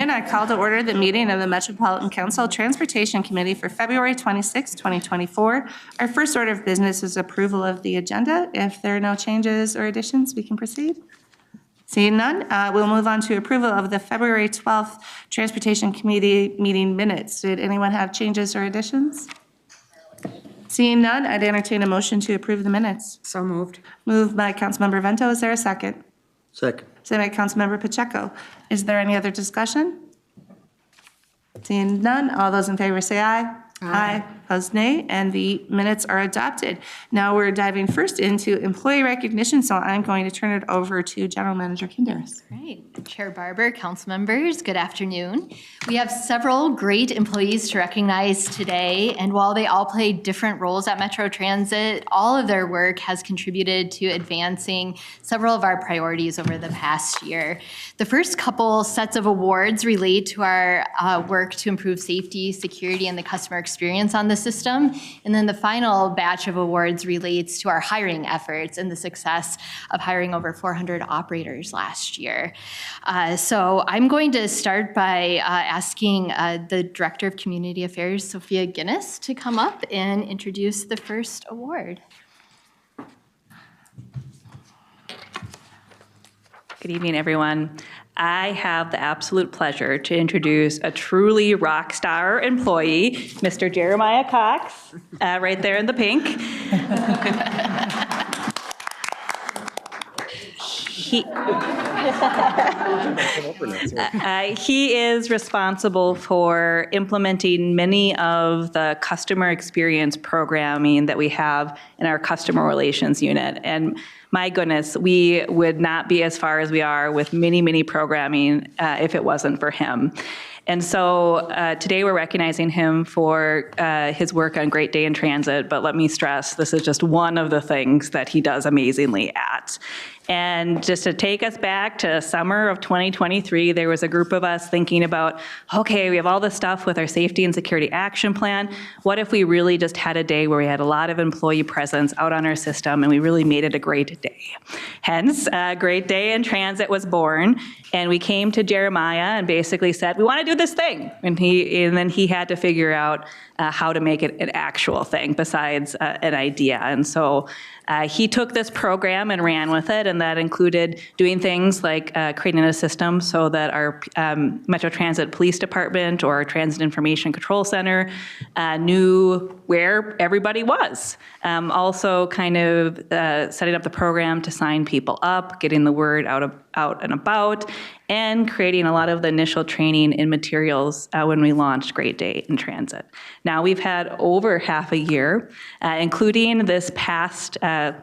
And I call to order the meeting of the Metropolitan Council Transportation Committee for February 26, 2024. Our first order of business is approval of the agenda. If there are no changes or additions, we can proceed. Seeing none, we'll move on to approval of the February 12th Transportation Committee meeting minutes. Did anyone have changes or additions? Seeing none, I'd entertain a motion to approve the minutes. So moved. Moved by Councilmember Vento. Is there a second? Second. Second by Councilmember Pacheco. Is there any other discussion? Seeing none, all those in favor say aye. Aye. Opposed, nay, and the minutes are adopted. Now we're diving first into employee recognition, so I'm going to turn it over to General Manager Kinderis. Great. Chair Barber, council members, good afternoon. We have several great employees to recognize today, and while they all play different roles at Metro Transit, all of their work has contributed to advancing several of our priorities over the past year. The first couple sets of awards relate to our work to improve safety, security, and the customer experience on the system. And then the final batch of awards relates to our hiring efforts and the success of hiring over 400 operators last year. So I'm going to start by asking the Director of Community Affairs, Sophia Guinness, to come up and introduce the first award. Good evening, everyone. I have the absolute pleasure to introduce a truly rock star employee, Mr. Jeremiah Cox, right there in the pink. He is responsible for implementing many of the customer experience programming that we have in our customer relations unit. And my goodness, we would not be as far as we are with many programming if it wasn't for him. And so today we're recognizing him for his work on Great Day in Transit, but let me stress, this is just one of the things that he does amazingly at. And just to take us back to summer of 2023, there was a group of us thinking about, okay, we have all this stuff with our safety and security action plan. What if we really just had a day where we had a lot of employee presence out on our system and we really made it a great day? Hence, Great Day in Transit was born. And we came to Jeremiah and basically said, we want to do this thing. And then he had to figure out how to make it an actual thing besides an idea. And so he took this program and ran with it, and that included doing things like creating a system so that our Metro Transit Police Department or our Transit Information Control Center knew where everybody was. Also kind of setting up the program to sign people up, getting the word out and about, and creating a lot of the initial training and materials when we launched Great Day in Transit. Now we've had over half a year, including this past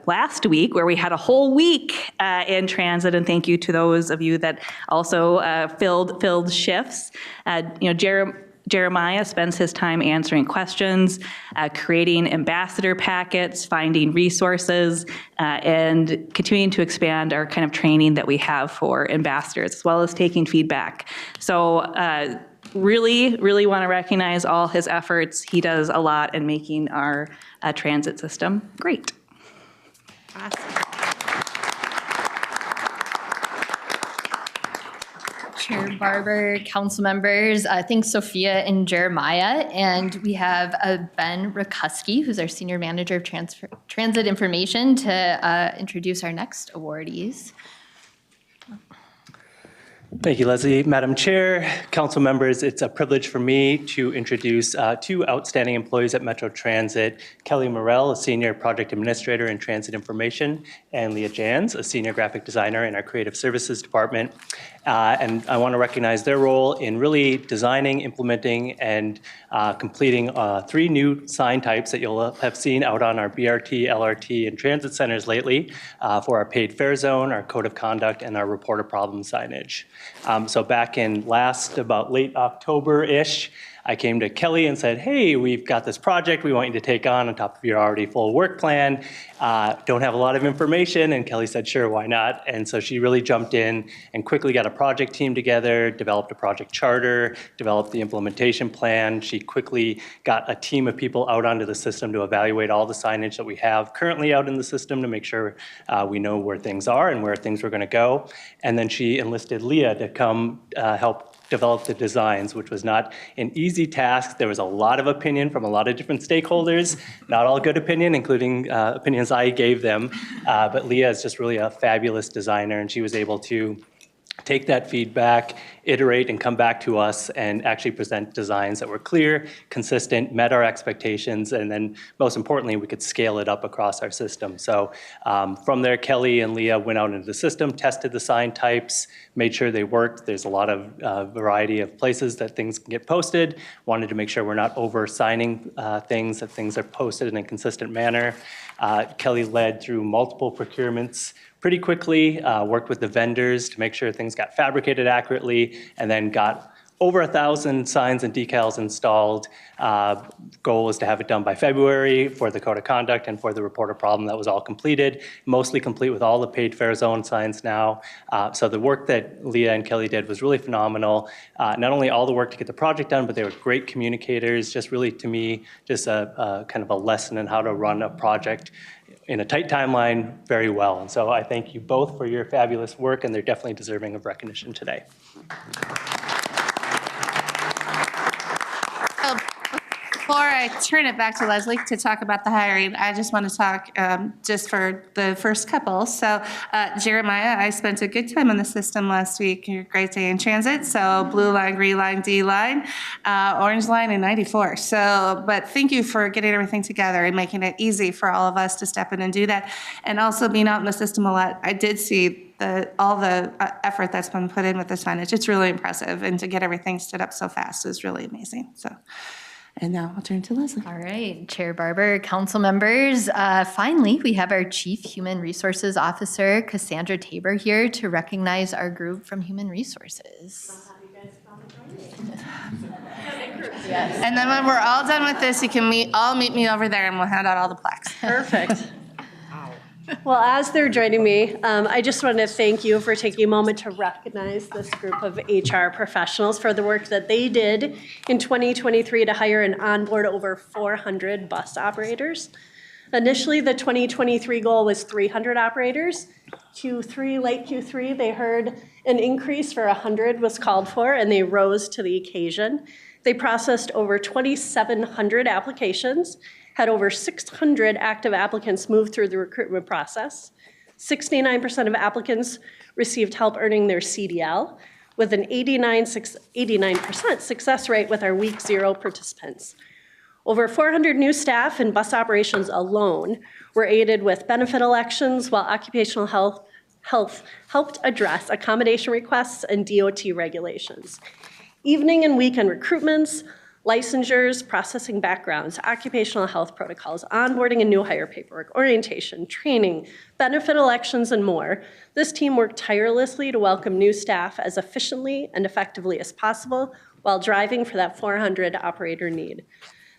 last week where we had a whole week in transit, and thank you to those of you that also filled shifts. Jeremiah spends his time answering questions, creating ambassador packets, finding resources, and continuing to expand our kind of training that we have for ambassadors, as well as taking feedback. So really want to recognize all his efforts. He does a lot in making our transit system great. Awesome. Chair Barber, council members, thanks Sophia and Jeremiah. And we have Ben Rakuski, who's our Senior Manager of Transit Information, to introduce our next awardees. Thank you, Leslie. Madam Chair, council members, it's a privilege for me to introduce two outstanding employees at Metro Transit, Kelly Morell, a Senior Project Administrator in Transit Information, and Leah Jans, a Senior Graphic Designer in our Creative Services Department. And I want to recognize their role in really designing, implementing, and completing 3 new sign types that you'll have seen out on our BRT, LRT, and transit centers lately for our paid fare zone, our code of conduct, and our report a problem signage. So back in about late October-ish, I came to Kelly and said, hey, we've got this project we want you to take on top of your already full work plan. Don't have a lot of information. And Kelly said, sure, why not? And so she really jumped in and quickly got a project team together, developed a project charter, developed the implementation plan. She quickly got a team of people out onto the system to evaluate all the signage that we have currently out in the system to make sure we know where things are and where things were going to go. And then she enlisted Leah to come help develop the designs, which was not an easy task. There was a lot of opinion from a lot of different stakeholders, not all good opinion, including opinions I gave them. But Leah is just really a fabulous designer, and she was able to take that feedback, iterate, and come back to us and actually present designs that were clear, consistent, met our expectations, and then most importantly, we could scale it up across our system. So from there, Kelly and Leah went out into the system, tested the sign types, made sure they worked. There's a lot of variety of places that things can get posted. Wanted to make sure we're not over-signing things, that things are posted in a consistent manner. Kelly led through multiple procurements pretty quickly, worked with the vendors to make sure things got fabricated accurately, and then got over 1,000 signs and decals installed. Goal was to have it done by February for the code of conduct and for the report of problem. That was all completed, mostly complete with all the paid fair zone signs now. So the work that Leah and Kelly did was really phenomenal. Not only all the work to get the project done, but they were great communicators. Just really, to me, just a kind of a lesson in how to run a project in a tight timeline very well. And so I thank you both for your fabulous work, and they're definitely deserving of recognition today. So before I turn it back to Leslie to talk about the hiring, I just want to talk just for the first couple. So Jeremiah, I spent a good time on the system last week. Your great day in transit. So blue line, green line, D line, orange line, and 94. So, but thank you for getting everything together and making it easy for all of us to step in and do that. And also being out in the system a lot, I did see all the effort that's been put in with the signage. It's really impressive. And to get everything stood up so fast is really amazing. So. And now I'll turn to Leslie. All right, Chair Barber, council members. Finally, we have our Chief Human Resources Officer, Cassandra Tabor, here to recognize our group from Human Resources. Yes. And then when we're all done with this, you can meet me over there and we'll hand out all the plaques. Perfect. Well, as they're joining me, I just want to thank you for taking a moment to recognize this group of HR professionals for the work that they did in 2023 to hire and onboard over 400 bus operators. Initially, the 2023 goal was 300 operators. Late Q3, they heard an increase for 100 was called for, and they rose to the occasion. They processed over 2,700 applications, had over 600 active applicants move through the recruitment process. 69% of applicants received help earning their CDL, with an 89% success rate with our week 0 participants. Over 400 new staff in bus operations alone were aided with benefit elections, while occupational health helped address accommodation requests and DOT regulations. Evening and weekend recruitments, licensures, processing backgrounds, occupational health protocols, onboarding and new hire paperwork, orientation, training, benefit elections, and more. This team worked tirelessly to welcome new staff as efficiently and effectively as possible while driving for that 400 operator need.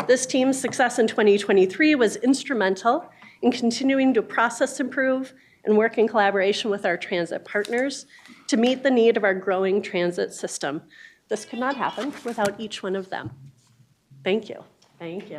This team's success in 2023 was instrumental in continuing to process improve and work in collaboration with our transit partners to meet the need of our growing transit system. This could not happen without each one of them. Thank you. Thank you.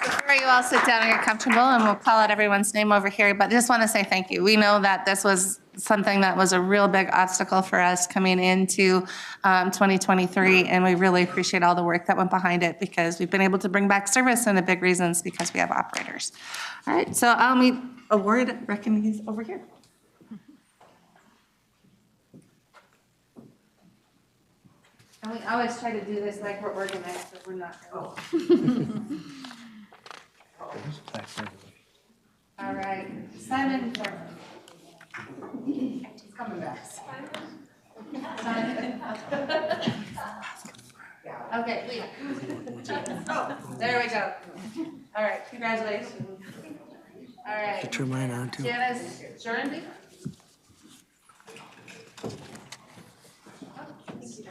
Before you all sit down and get comfortable, and we'll call out everyone's name over here, but I just want to say thank you. We know that this was something that was a real big obstacle for us coming into 2023, and we really appreciate all the work that went behind it because we've been able to bring back service, and the big reason is because we have operators. All right, so I'll meet award recognitions over here. And we always try to do this like we're organized, but we're not. Oh. All right, Simon. He's coming back. Simon. Okay, Leah. Oh, there we go. All right, congratulations. All right. Turn mine on too. Janice Jordan.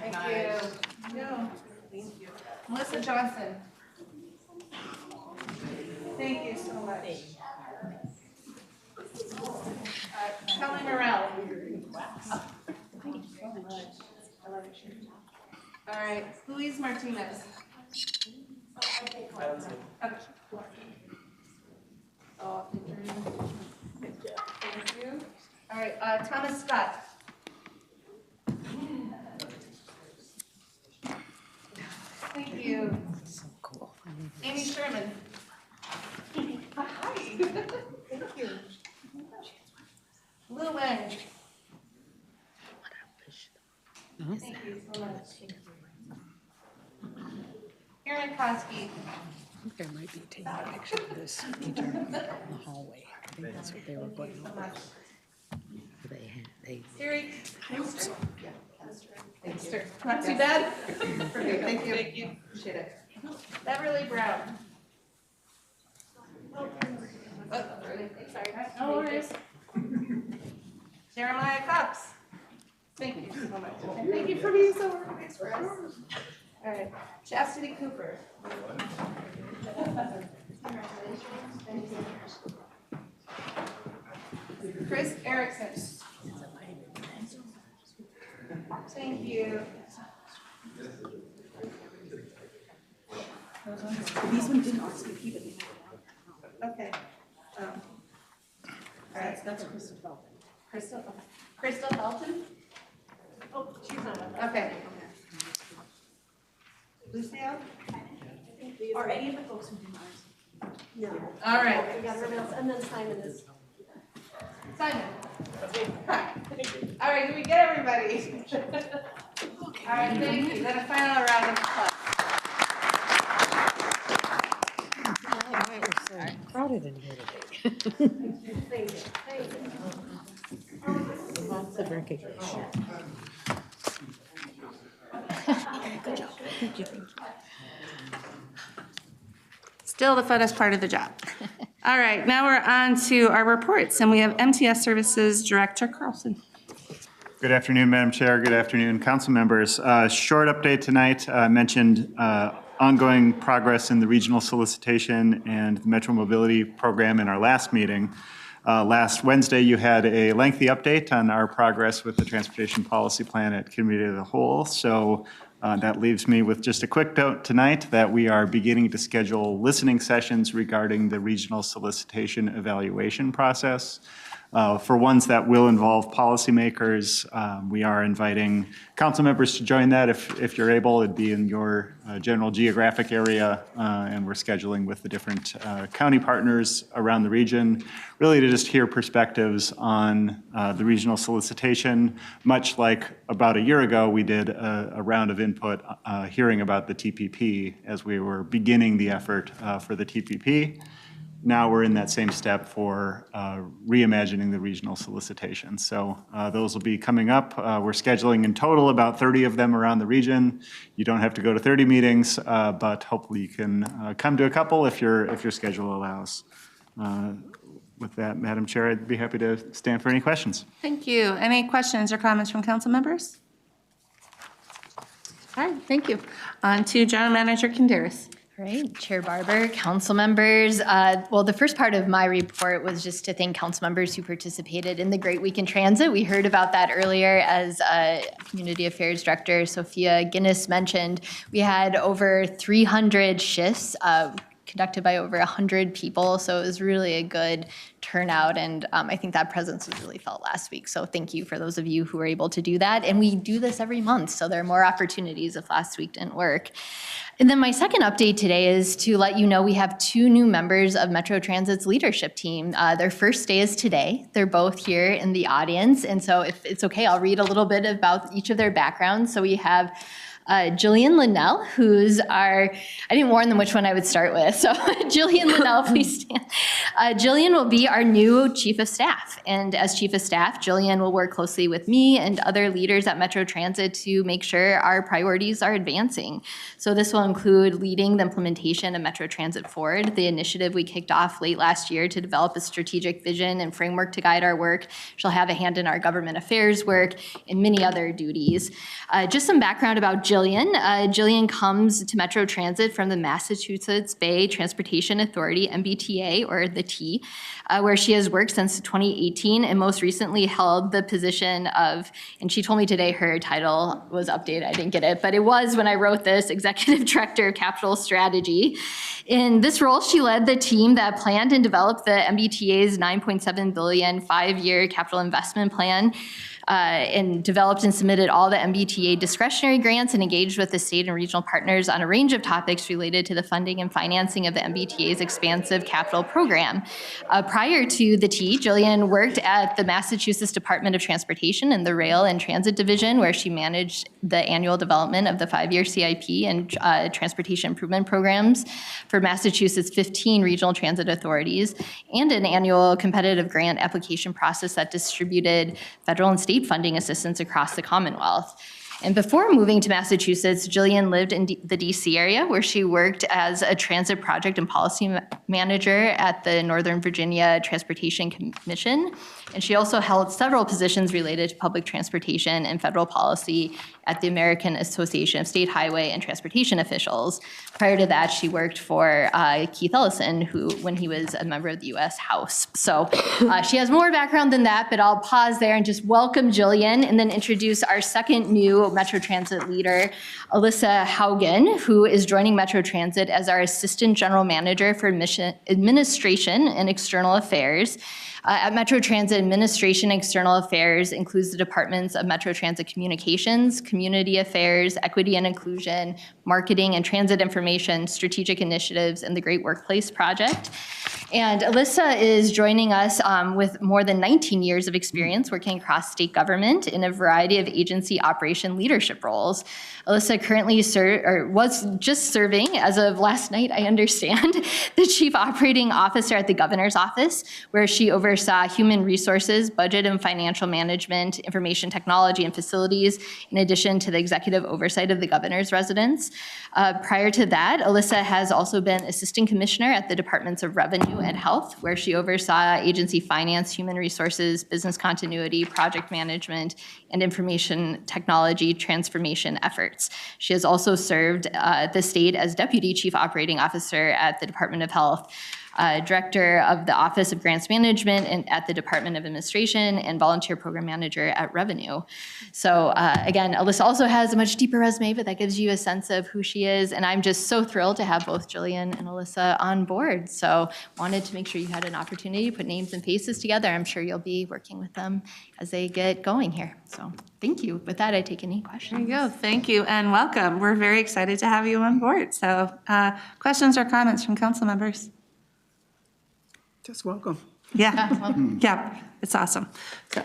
Thank you. No. Melissa Johnson. Thank you so much. Kelly Morrell. Thank you so much. I love your shirt. All right, Luis Martinez. Okay. Oh, thank you. All right, Thomas Scott. Thank you. So cool. Amy Sherman. Hi. Thank you. Lou Wang. Thank you so much. Karen Koski. I think I might be taking a picture of this teacher in the hallway. I think that's what they were going over. Siri. Not too bad? Perfect, thank you. Thank you. Appreciate it. Beverly Brown. Oh, sorry. No worries. Jeremiah Cox. Thank you so much. And thank you for being so organized for us. All right. Chastity Cooper. Chris Erickson. Thank you. These ones didn't RSVP, but they Okay. All right. that's Crystal Felton. Crystal Felton? Oh, she's not. Okay. Lucio? Are any of the folks who didn't RSVP? No. All right. We got everybody else, and then Simon is. Simon. Hi. All right, did we get everybody? All right, thank you. Then a final round of applause. We're so crowded in here today. Thank you. Thank you. Lots of recognition. Good job. Thank you. Still the funnest part of the job. All right, now we're on to our reports, and we have MTS Services Director Carlson. Good afternoon, Madam Chair. Good afternoon, council members. Short update tonight. I mentioned ongoing progress in the regional solicitation and the Metro Mobility Program in our last meeting. Last Wednesday, you had a lengthy update on our progress with the Transportation Policy Plan at Committee of the Whole. So that leaves me with just a quick note tonight that we are beginning to schedule listening sessions regarding the regional solicitation evaluation process. For ones that will involve policymakers, we are inviting council members to join that if you're able. It'd be in your general geographic area, and we're scheduling with the different county partners around the region, really to just hear perspectives on the regional solicitation. Much like about a year ago, we did a round of input hearing about the TPP as we were beginning the effort for the TPP. Now we're in that same step for reimagining the regional solicitation. So those will be coming up. We're scheduling in total about 30 of them around the region. You don't have to go to 30 meetings, but hopefully you can come to a couple if your schedule allows. With that, Madam Chair, I'd be happy to stand for any questions. Thank you. Any questions or comments from council members? All right, thank you. On to General Manager Kinderis. All right, Chair Barber, council members. Well, the first part of my report was just to thank council members who participated in the Great Week in Transit. We heard about that earlier as Community Affairs Director Sophia Guinness mentioned. We had over 300 shifts conducted by over 100 people, so it was really a good turnout, and I think that presence was really felt last week. So thank you for those of you who were able to do that. And we do this every month, so there are more opportunities if last week didn't work. And then my second update today is to let you know we have 2 new members of Metro Transit's leadership team. Their first day is today. They're both here in the audience, and so if it's okay, I'll read a little bit about each of their backgrounds. So we have Jillian Linnell, who's I didn't warn them which one I would start with, so Jillian Linnell, please stand. Jillian will be our new Chief of Staff, and as Chief of Staff, Jillian will work closely with me and other leaders at Metro Transit to make sure our priorities are advancing. So this will include leading the implementation of Metro Transit Forward, the initiative we kicked off late last year to develop a strategic vision and framework to guide our work. She'll have a hand in our government affairs work and many other duties. Just some background about Jillian. Jillian comes to Metro Transit from the Massachusetts Bay Transportation Authority, MBTA, or the T, where she has worked since 2018 and most recently held the position of, and she told me today her title was updated, I didn't get it, but it was when I wrote this, Executive Director of Capital Strategy. In this role, she led the team that planned and developed the MBTA's $9.7 billion 5-year capital investment plan, and developed and submitted all the MBTA discretionary grants and engaged with the state and regional partners on a range of topics related to the funding and financing of the MBTA's expansive capital program. Prior to the T, Jillian worked at the Massachusetts Department of Transportation in the Rail and Transit Division, where she managed the annual development of the 5-year CIP and transportation improvement programs for Massachusetts' 15 regional transit authorities, and an annual competitive grant application process that distributed federal and state funding assistance across the Commonwealth. And before moving to Massachusetts, Jillian lived in the DC area, where she worked as a transit project and policy manager at the Northern Virginia Transportation Commission. And she also held several positions related to public transportation and federal policy at the American Association of State Highway and Transportation Officials. Prior to that, she worked for Keith Ellison, when he was a member of the U.S. House. So she has more background than that, but I'll pause there and just welcome Jillian and then introduce our second new Metro Transit leader, Alyssa Haugen, who is joining Metro Transit as our Assistant General Manager for Administration and External Affairs. At Metro Transit, Administration and External Affairs includes the departments of Metro Transit Communications, Community Affairs, Equity and Inclusion, Marketing and Transit Information, Strategic Initiatives, and the Great Workplace Project. And Alyssa is joining us with more than 19 years of experience working across state government in a variety of agency operation leadership roles. Alyssa currently was just serving, as of last night, I understand, the Chief Operating Officer at the Governor's Office, where she oversaw human resources, budget and financial management, information technology and facilities, in addition to the executive oversight of the Governor's residence. Prior to that, Alyssa has also been Assistant Commissioner at the Departments of Revenue and Health, where she oversaw agency finance, human resources, business continuity, project management, and information technology transformation efforts. She has also served the state as Deputy Chief Operating Officer at the Department of Health, Director of the Office of Grants Management at the Department of Administration, and Volunteer Program Manager at Revenue. So again, Alyssa also has a much deeper resume, but that gives you a sense of who she is. And I'm just so thrilled to have both Jillian and Alyssa on board. So wanted to make sure you had an opportunity to put names and faces together. I'm sure you'll be working with them as they get going here. So thank you. With that, I take any questions. There you go. Thank you and welcome. We're very excited to have you on board. So questions or comments from council members? Just welcome. Yeah, yeah, it's awesome. So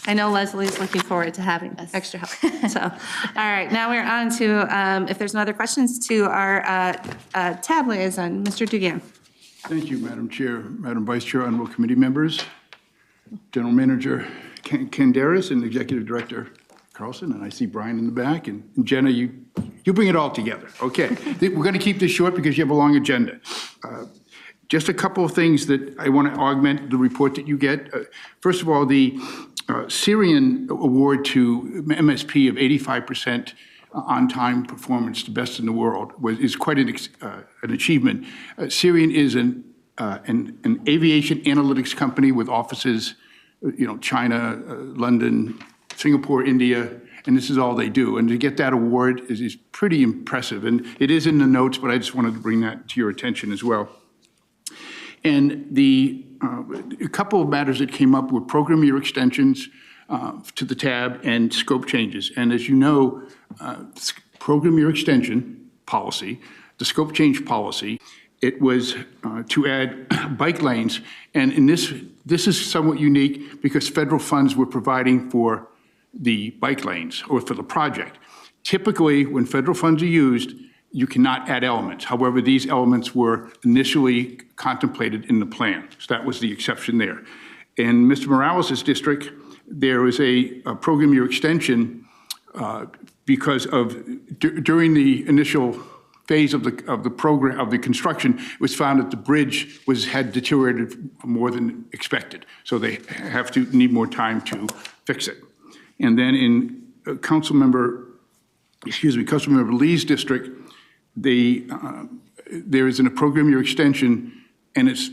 I know Leslie's looking forward to having extra help. So, all right, now we're on to, if there's no other questions, to our tab liaison, Mr. Dugan. Thank you, Madam Chair, Madam Vice Chair, honorable committee members, General Manager Canderas, and Executive Director Carlson, and I see Brian in the back, and Jenna, you bring it all together. Okay, we're going to keep this short because you have a long agenda. Just a couple of things that I want to augment the report that you get. First of all, the Syrian award to MSP of 85% on-time performance, the best in the world, is quite an achievement. Syrian is an aviation analytics company with offices, China, London, Singapore, India, and this is all they do. And to get that award is pretty impressive. And it is in the notes, but I just wanted to bring that to your attention as well. And a couple of matters that came up were program year extensions to the tab and scope changes. And as you know, program year extension policy, the scope change policy, it was to add bike lanes. And in this is somewhat unique because federal funds were providing for the bike lanes or for the project. Typically, when federal funds are used, you cannot add elements. However, these elements were initially contemplated in the plan. So that was the exception there. In Mr. Morales' district, there was a program year extension because of, during the initial phase of the program, of the construction, it was found that the bridge had deteriorated more than expected. So they need more time to fix it. And then in Councilmember Lee's district, there is a program year extension, and it's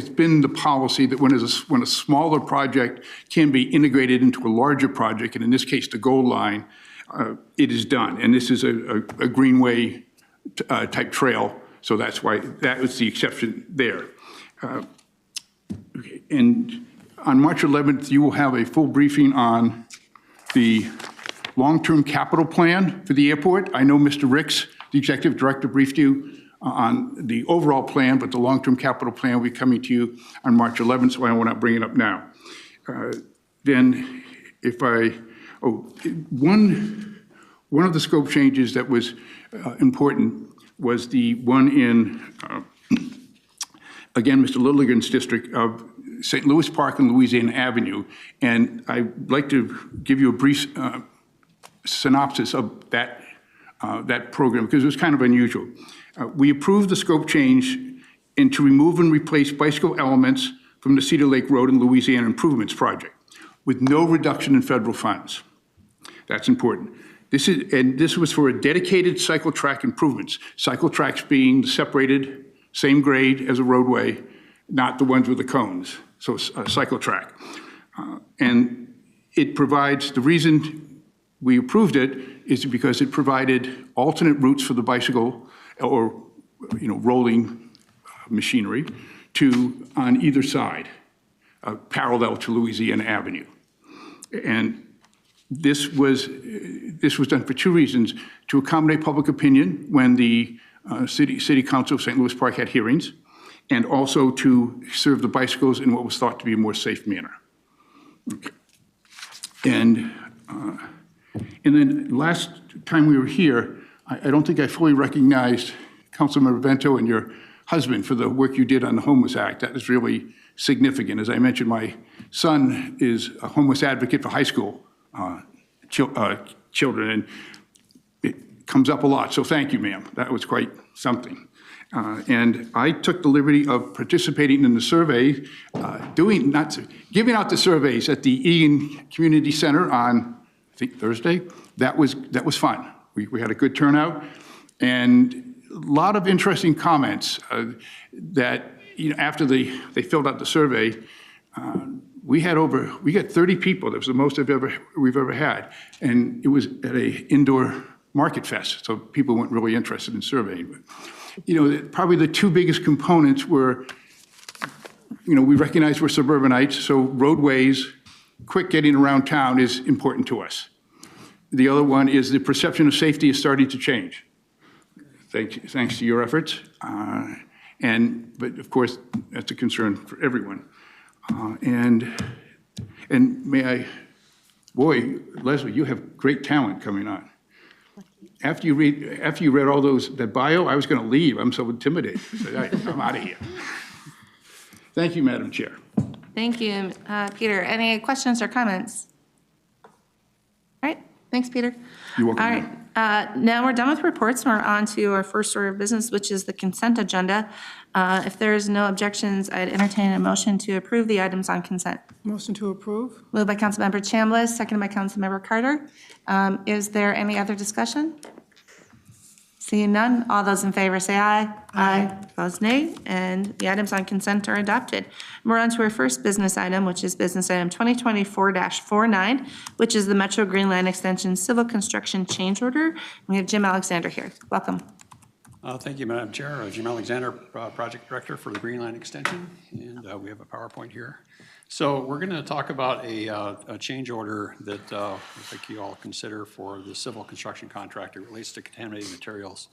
been the policy that when a smaller project can be integrated into a larger project, and in this case, the gold line, it is done. And this is a greenway type trail, so that's why that was the exception there. Okay. And on March 11th, you will have a full briefing on the long-term capital plan for the airport. I know Mr. Ricks, the executive director, briefed you on the overall plan, but the long-term capital plan will be coming to you on March 11th, so I will not bring it up now. Then, one of the scope changes that was important was the one in, again, Mr. Lilligan's district of St. Louis Park and Louisiana Avenue. And I'd like to give you a brief synopsis of that program, because it was kind of unusual. We approved the scope change and to remove and replace bicycle elements from the Cedar Lake Road and Louisiana Improvements Project with no reduction in federal funds. That's important. This was for a dedicated cycle track improvements. Cycle tracks being separated, same grade as a roadway, not the ones with the cones. So a cycle track. And it provides, the reason we approved it is because it provided alternate routes for the bicycle or, rolling machinery on either side, parallel to Louisiana Avenue. And this was done for two reasons: to accommodate public opinion when the City Council of St. Louis Park had hearings, and also to serve the bicycles in what was thought to be a more safe manner. Okay. And then last time we were here, I don't think I fully recognized Councilmember Vento and your husband for the work you did on the Homeless Act. That is really significant. As I mentioned, my son is a homeless advocate for high school children, and it comes up a lot. So thank you, ma'am. That was quite something. And I took the liberty of participating in the survey, giving out the surveys at the Egan Community Center on, I think, Thursday. That was fun. We had a good turnout, and a lot of interesting comments that, after they filled out the survey, we got 30 people. That was the most we've ever had. And it was at an indoor market fest, so people weren't really interested in surveying. But, probably the two biggest components were, we recognize we're suburbanites, so roadways, quick getting around town is important to us. The other one is the perception of safety is starting to change, thanks to your efforts. But of course, that's a concern for everyone. And may I, boy, Leslie, you have great talent coming on. After you read all that bio, I was going to leave. I'm so intimidated. I'm out of here. Thank you, Madam Chair. Thank you, Peter. Any questions or comments? All right, thanks, Peter. You're welcome. All right, now we're done with reports. We're on to our first order of business, which is the consent agenda. If there's no objections, I'd entertain a motion to approve the items on consent. Motion to approve? Moved by Councilmember Chambliss, seconded by Councilmember Carter. Is there any other discussion? Seeing none, all those in favor say aye. Aye. Opposed, nay. And the items on consent are adopted. We're on to our first business item, which is business item 2024-49, which is the Metro Green Line Extension Civil Construction Change Order. We have Jim Alexander here. Welcome. Thank you, Madam Chair. Jim Alexander, Project Director for the Green Line Extension, and we have a PowerPoint here. So we're going to talk about a change order that I think you all consider for the civil construction contract. It relates to contaminated materials.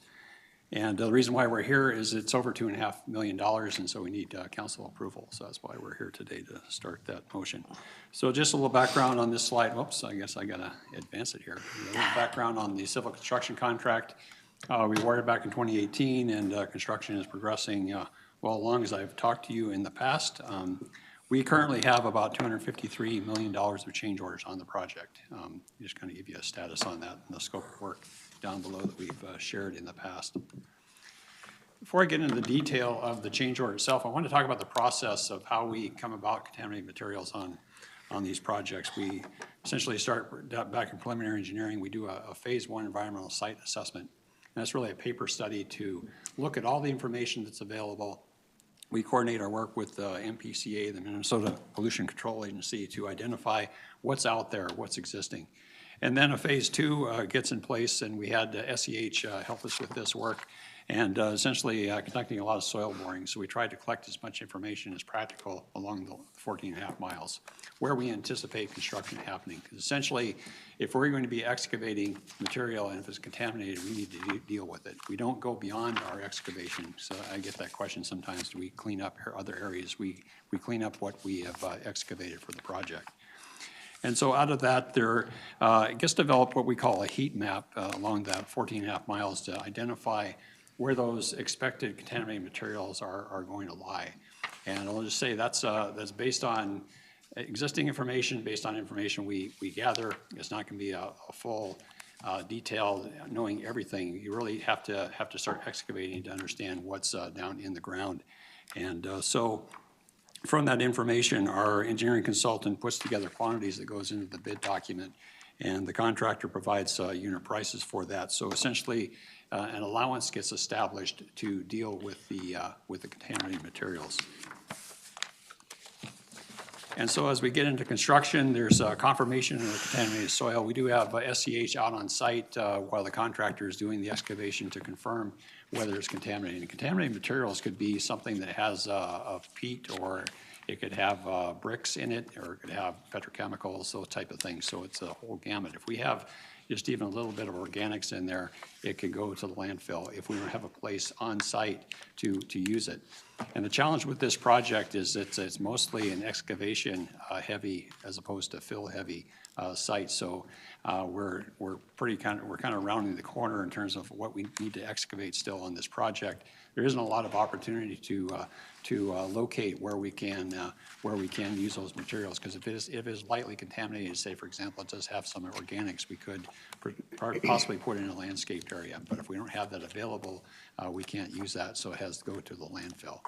And the reason why we're here is it's over $2.5 million, and so we need council approval. So that's why we're here today, to start that motion. So just a little background on this slide. Whoops, I guess I gotta advance it here. A little background on the civil construction contract. We awarded back in 2018, and construction is progressing well along. As I've talked to you in the past, we currently have about $253 million of change orders on the project. Just kind of give you a status on that and the scope of work down below that we've shared in the past. Before I get into the detail of the change order itself, I want to talk about the process of how we come about contaminated materials on these projects. We essentially start back in preliminary engineering. We do a phase 1 environmental site assessment. And that's really a paper study to look at all the information that's available. We coordinate our work with MPCA, the Minnesota Pollution Control Agency, to identify what's out there, what's existing. And then a phase 2 gets in place, and we had SEH help us with this work, and essentially conducting a lot of soil boring. So we tried to collect as much information as practical along the 14.5 miles where we anticipate construction happening. Because essentially, if we're going to be excavating material and if it's contaminated, we need to deal with it. We don't go beyond our excavation. So I get that question sometimes: do we clean up other areas? We clean up what we have excavated for the project. And so out of that, there gets developed what we call a heat map along that 14.5 miles to identify where those expected contaminated materials are going to lie. And I'll just say that's based on existing information, based on information we gather. It's not going to be a full detailed knowing everything. You really have to start excavating to understand what's down in the ground. And so from that information, our engineering consultant puts together quantities that goes into the bid document, and the contractor provides unit prices for that. So essentially, an allowance gets established to deal with the contaminated materials. And so as we get into construction, there's confirmation of the contaminated soil. We do have SEH out on site while the contractor is doing the excavation to confirm whether it's contaminated. And contaminated materials could be something that has a peat, or it could have bricks in it, or it could have petrochemicals, those type of things. So it's a whole gamut. If we have just even a little bit of organics in there, it could go to the landfill if we don't have a place on site to use it. And the challenge with this project is it's mostly an excavation heavy as opposed to fill heavy site. So we're kind of rounding the corner in terms of what we need to excavate still on this project. There isn't a lot of opportunity to locate where we can use those materials, because if it is lightly contaminated, say for example it does have some organics, we could possibly put it in a landscaped area. But if we don't have that available, we can't use that, so it has to go to the landfill.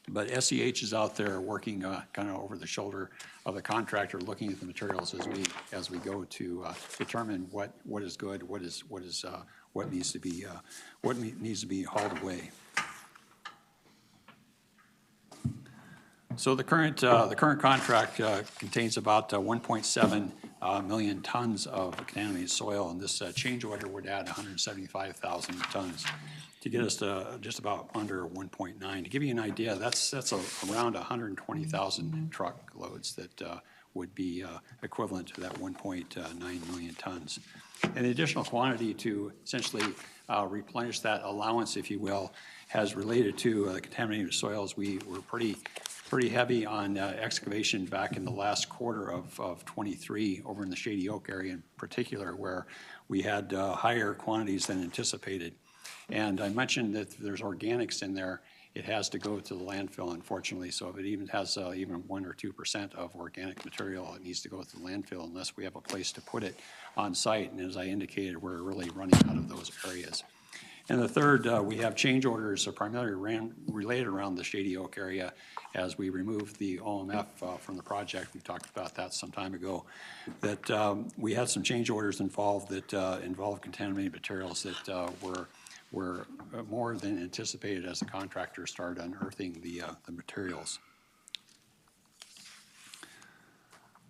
But SEH is out there working kind of over the shoulder of the contractor, looking at the materials as we go to determine what is good, what needs to be hauled away. So the current contract contains about 1.7 million tons of contaminated soil, and this change order would add 175,000 tons to get us to just about under 1.9. To give you an idea, that's around 120,000 truck loads that would be equivalent to that 1.9 million tons. And the additional quantity to essentially replenish that allowance, if you will, has related to the contaminated soils. We were pretty heavy on excavation back in the last quarter of 23 over in the Shady Oak area in particular, where we had higher quantities than anticipated. And I mentioned that if there's organics in there, it has to go to the landfill, unfortunately. So if it even has even 1 or 2% of organic material, it needs to go to the landfill unless we have a place to put it on site. And as I indicated, we're really running out of those areas. And the third, we have change orders primarily related around the Shady Oak area as we remove the OMF from the project. We talked about that some time ago, that we had some change orders involved that involved contaminated materials that were more than anticipated as the contractor started unearthing the materials.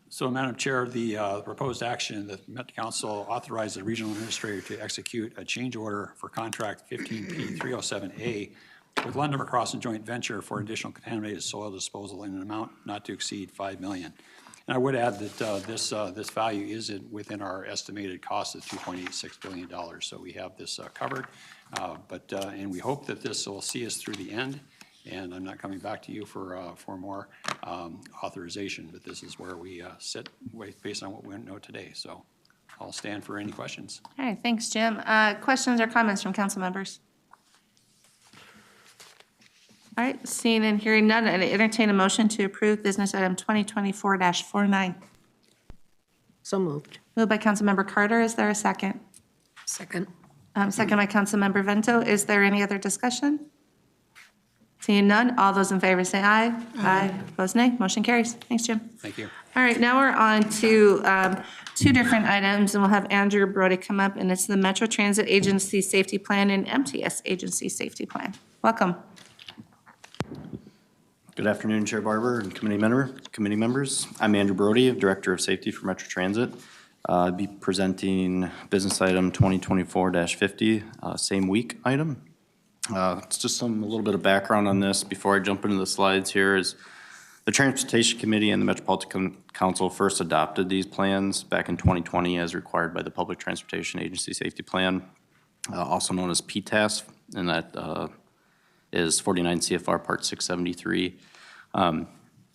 So, Madam Chair, the proposed action that Met Council authorized the regional administrator to execute a change order for contract 15P307A with London Crossing Joint Venture for additional contaminated soil disposal in an amount not to exceed $5 million. And I would add that this value is within our estimated cost of $2.86 billion. So we have this covered, and we hope that this will see us through the end. And I'm not coming back to you for more authorization, but this is where we sit based on what we know today. So I'll stand for any questions. All right, thanks, Jim. Questions or comments from council members? All right, seeing and hearing none, I entertain a motion to approve business item 2024-49. So moved. Moved by Councilmember Carter. Is there a second? Second. Second by Councilmember Vento. Is there any other discussion? Seeing none, all those in favor say aye. Aye. Opposed, nay. Motion carries. Thanks, Jim. Thank you. All right, now we're on to two different items, and we'll have Andrew Brody come up, and it's the Metro Transit Agency Safety Plan and MTS Agency Safety Plan. Welcome. Good afternoon, Chair Barber and committee members. I'm Andrew Brody, Director of Safety for Metro Transit. I'll be presenting business item 2024-50, same week item. It's just a little bit of background on this before I jump into the slides here is the Transportation Committee and the Metropolitan Council first adopted these plans back in 2020 as required by the Public Transportation Agency Safety Plan, also known as PTAS, and that is 49 CFR Part 673.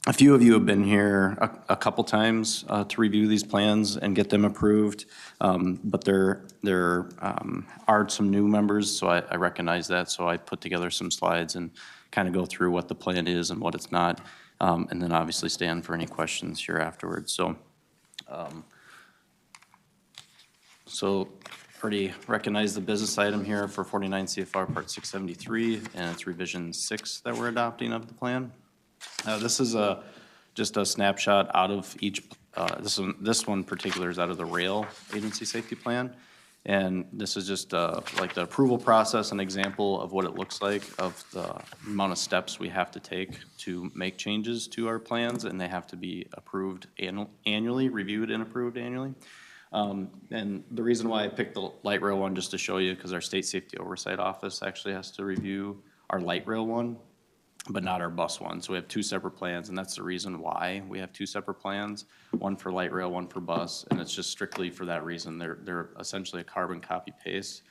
A few of you have been here a couple times to review these plans and get them approved, but there are some new members, so I recognize that. So I put together some slides and kind of go through what the plan is and what it's not, and then obviously stand for any questions here afterwards. So already recognize the business item here for 49 CFR Part 673, and it's revision 6 that we're adopting of the plan. This is just a snapshot out of each, this one in particular is out of the rail agency safety plan. And this is just like the approval process, an example of what it looks like, of the amount of steps we have to take to make changes to our plans, and they have to be approved annually, reviewed and approved annually. And the reason why I picked the light rail one just to show you, because our State Safety Oversight Office actually has to review our light rail one, but not our bus one. So we have two separate plans, and that's the reason why we have two separate plans, one for light rail, one for bus, and it's just strictly for that reason. They're essentially a carbon copy paste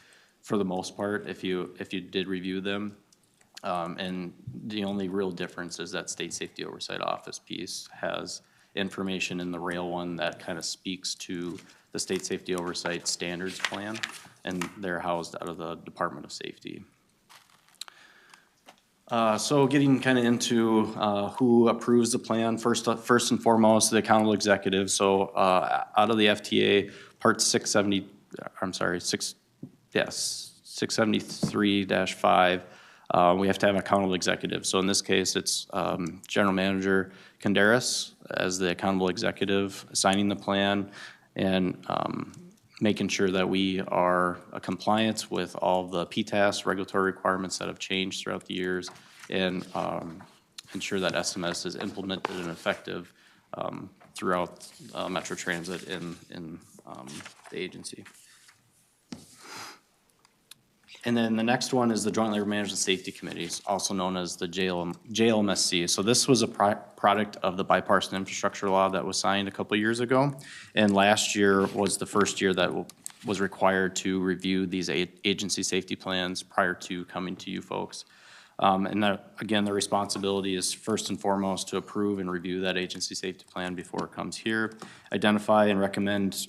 for the most part if you did review them. And the only real difference is that State Safety Oversight Office piece has information in the rail one that kind of speaks to the State Safety Oversight Standards Plan, and they're housed out of the Department of Safety. So getting kind of into who approves the plan, first and foremost, the accountable executive. So out of the FTA, Part 673-5, we have to have an accountable executive. So in this case, it's General Manager Conderas as the accountable executive, signing the plan and making sure that we are compliant with all the PTAS regulatory requirements that have changed throughout the years, and ensure that SMS is implemented and effective throughout Metro Transit in the agency. And then the next one is the Joint Labor Management Safety Committees, also known as the JLMSC. So this was a product of the bipartisan infrastructure law that was signed a couple years ago. And last year was the first year that was required to review these agency safety plans prior to coming to you folks. And that, again, the responsibility is first and foremost to approve and review that agency safety plan before it comes here, identify and recommend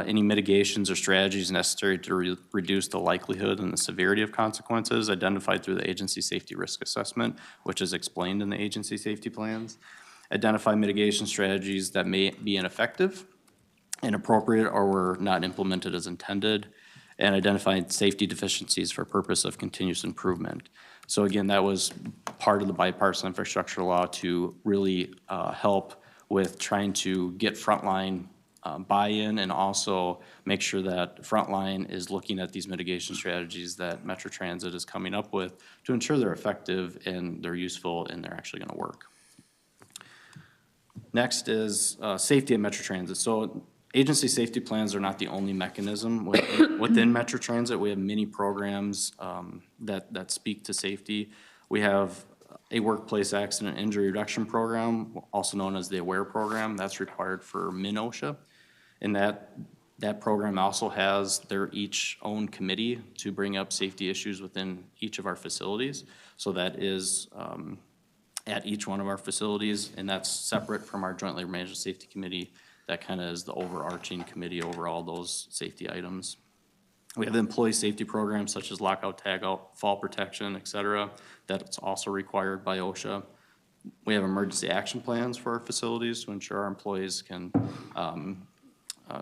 any mitigations or strategies necessary to reduce the likelihood and the severity of consequences identified through the agency safety risk assessment, which is explained in the agency safety plans, identify mitigation strategies that may be ineffective, inappropriate, or were not implemented as intended, and identify safety deficiencies for purpose of continuous improvement. So again, that was part of the bipartisan infrastructure law to really help with trying to get frontline buy-in, and also make sure that frontline is looking at these mitigation strategies that Metro Transit is coming up with to ensure they're effective and they're useful and they're actually going to work. Next is safety at Metro Transit. So agency safety plans are not the only mechanism within Metro Transit. We have many programs that speak to safety. We have a workplace accident injury reduction program, also known as the AWARE program. That's required for MIN-OSHA. And that program also has their each own committee to bring up safety issues within each of our facilities. So that is at each one of our facilities, and that's separate from our Joint Labor Management Safety Committee. That kind of is the overarching committee over all those safety items. We have employee safety programs such as lockout, tagout, fall protection, et cetera. That's also required by OSHA. We have emergency action plans for our facilities to ensure our employees can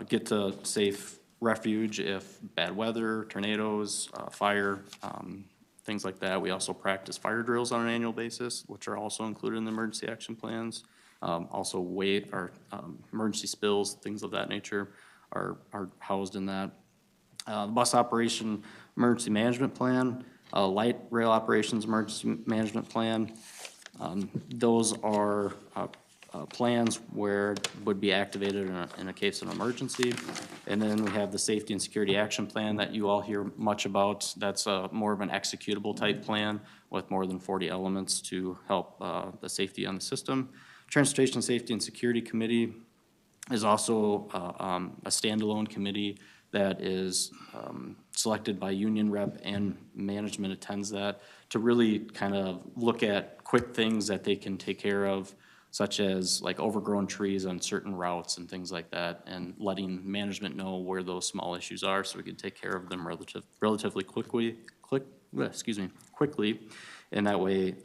get to safe refuge if bad weather, tornadoes, fire, things like that. We also practice fire drills on an annual basis, which are also included in the emergency action plans. Also emergency spills, things of that nature are housed in that. Bus operation emergency management plan, light rail operations emergency management plan. Those are plans where it would be activated in a case of emergency. And then we have the safety and security action plan that you all hear much about. That's more of an executable type plan with more than 40 elements to help the safety on the system. Transportation Safety and Security Committee is also a standalone committee that is selected by union rep, and management attends that to really kind of look at quick things that they can take care of, such as like overgrown trees on certain routes and things like that, and letting management know where those small issues are so we can take care of them relatively quickly, and that way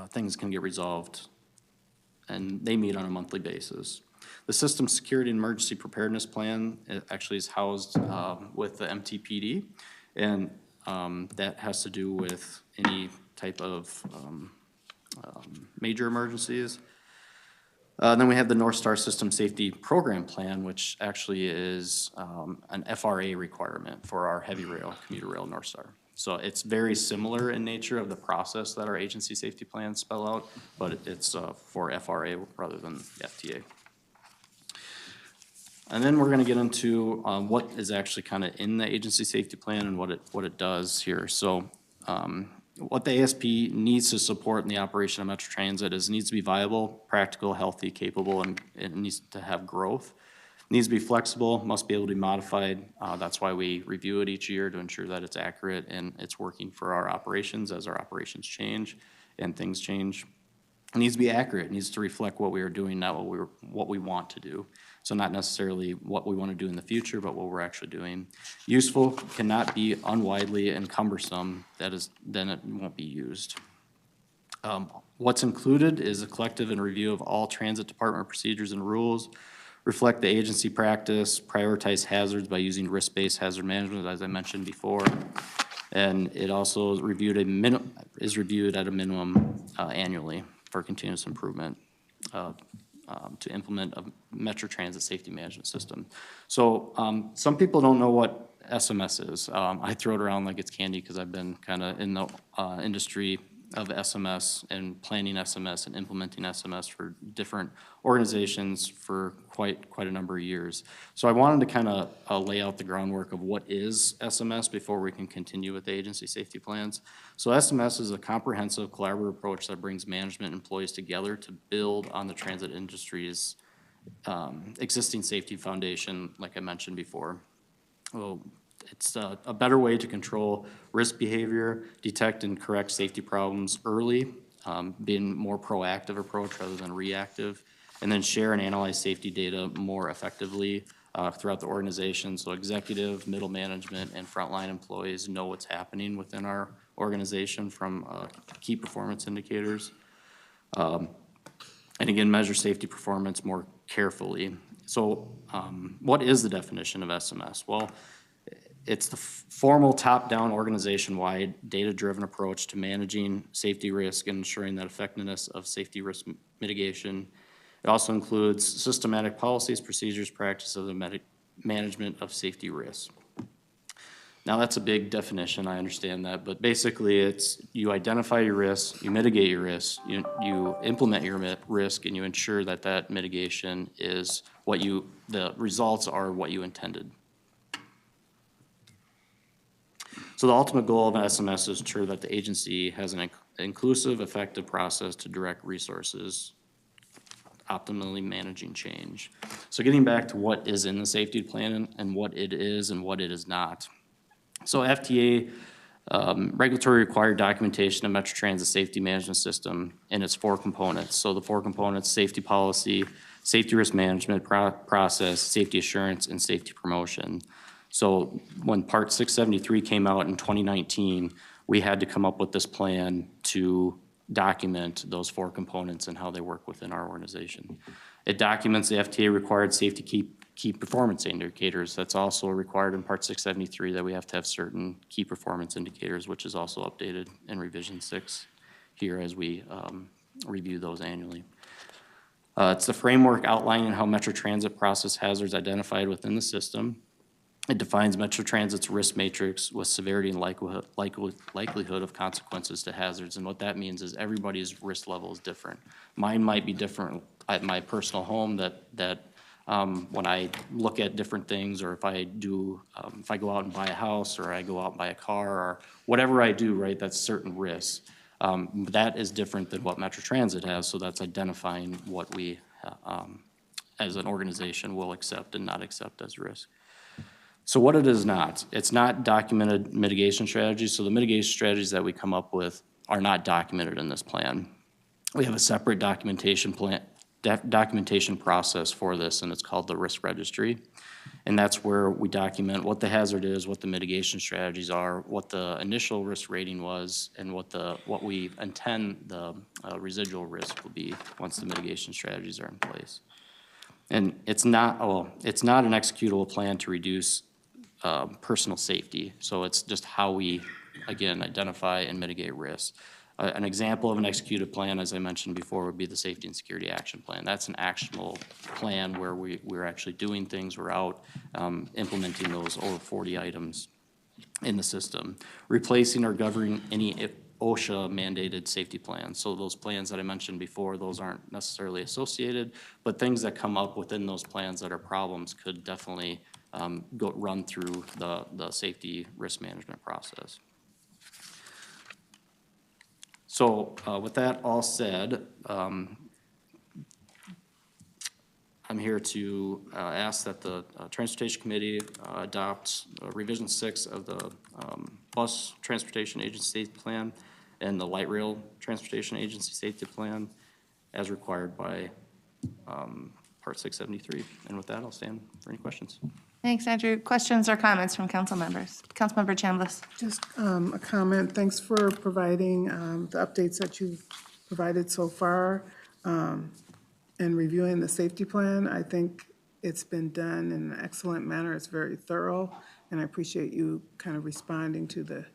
things can get resolved, and they meet on a monthly basis. The System Security and Emergency Preparedness Plan actually is housed with the MTPD, and that has to do with any type of major emergencies. Then we have the North Star System Safety Program Plan, which actually is an FRA requirement for our heavy rail, commuter rail North Star. So it's very similar in nature of the process that our agency safety plans spell out, but it's for FRA rather than FTA. And then we're gonna get into what is actually kind of in the agency safety plan and what it does here. So what the ASP needs to support in the operation of Metro Transit is it needs to be viable, practical, healthy, capable, and it needs to have growth. It needs to be flexible, must be able to be modified. That's why we review it each year to ensure that it's accurate and it's working for our operations as our operations change and things change. It needs to be accurate. It needs to reflect what we are doing, not what we want to do. So not necessarily what we want to do in the future, but what we're actually doing. Useful, cannot be unwidely and cumbersome. Then it won't be used. What's included is a collective and review of all transit department procedures and rules, reflect the agency practice, prioritize hazards by using risk-based hazard management, as I mentioned before. And it also is reviewed at a minimum annually for continuous improvement to implement a Metro Transit safety management system. So some people don't know what SMS is. I throw it around like it's candy because I've been kind of in the industry of SMS and planning SMS and implementing SMS for different organizations for quite a number of years. So I wanted to kind of lay out the groundwork of what is SMS before we can continue with the agency safety plans. So SMS is a comprehensive collaborative approach that brings management and employees together to build on the transit industry's existing safety foundation, like I mentioned before. Well, it's a better way to control risk behavior, detect and correct safety problems early, being more proactive approach rather than reactive, and then share and analyze safety data more effectively throughout the organization. So executive, middle management, and frontline employees know what's happening within our organization from key performance indicators. And again, measure safety performance more carefully. So what is the definition of SMS? Well, it's the formal top-down organization-wide data-driven approach to managing safety risk and ensuring that effectiveness of safety risk mitigation. It also includes systematic policies, procedures, practices of the management of safety risk. Now that's a big definition, I understand that, but basically it's you identify your risk, you mitigate your risk, you implement your risk, and you ensure that that mitigation is the results are what you intended. So the ultimate goal of an SMS is to ensure that the agency has an inclusive, effective process to direct resources, optimally managing change. So getting back to what is in the safety plan and what it is and what it is not. So FTA, regulatory required documentation of Metro Transit Safety Management System and its 4 components. So the 4 components: safety policy, safety risk management process, safety assurance, and safety promotion. So when Part 673 came out in 2019, we had to come up with this plan to document those 4 components and how they work within our organization. It documents the FTA required safety key performance indicators. That's also required in Part 673, that we have to have certain key performance indicators, which is also updated in Revision 6 here as we review those annually. It's the framework outlining how Metro Transit process hazards identified within the system. It defines Metro Transit's risk matrix with severity and likelihood of consequences to hazards. And what that means is everybody's risk level is different. Mine might be different at my personal home, that when I look at different things, or if I do, if I go out and buy a house, or I go out and buy a car, or whatever I do, right, that's certain risks. That is different than what Metro Transit has, so that's identifying what we, as an organization, will accept and not accept as risk. So what it is not, it's not documented mitigation strategies. So the mitigation strategies that we come up with are not documented in this plan. We have a separate documentation process for this, and it's called the risk registry. And that's where we document what the hazard is, what the mitigation strategies are, what the initial risk rating was, and what we intend the residual risk will be once the mitigation strategies are in place. And it's not an executable plan to reduce personal safety. So it's just how we, again, identify and mitigate risk. An example of an executed plan, as I mentioned before, would be the Safety and Security Action Plan. That's an actionable plan where we're actually doing things. We're out implementing those over 40 items in the system. Replacing or governing any OSHA mandated safety plans. So those plans that I mentioned before, those aren't necessarily associated, but things that come up within those plans that are problems could definitely run through the safety risk management process. So with that all said, I'm here to ask that the Transportation Committee adopt Revision 6 of the Bus Transportation Agency Safety Plan and the Light Rail Transportation Agency Safety Plan as required by Part 673. And with that, I'll stand for any questions. Thanks, Andrew. Questions or comments from council members? Councilmember Chambliss. Just a comment. Thanks for providing the updates that you've provided so far and reviewing the safety plan. I think it's been done in an excellent manner. It's very thorough, and I appreciate you kind of responding to the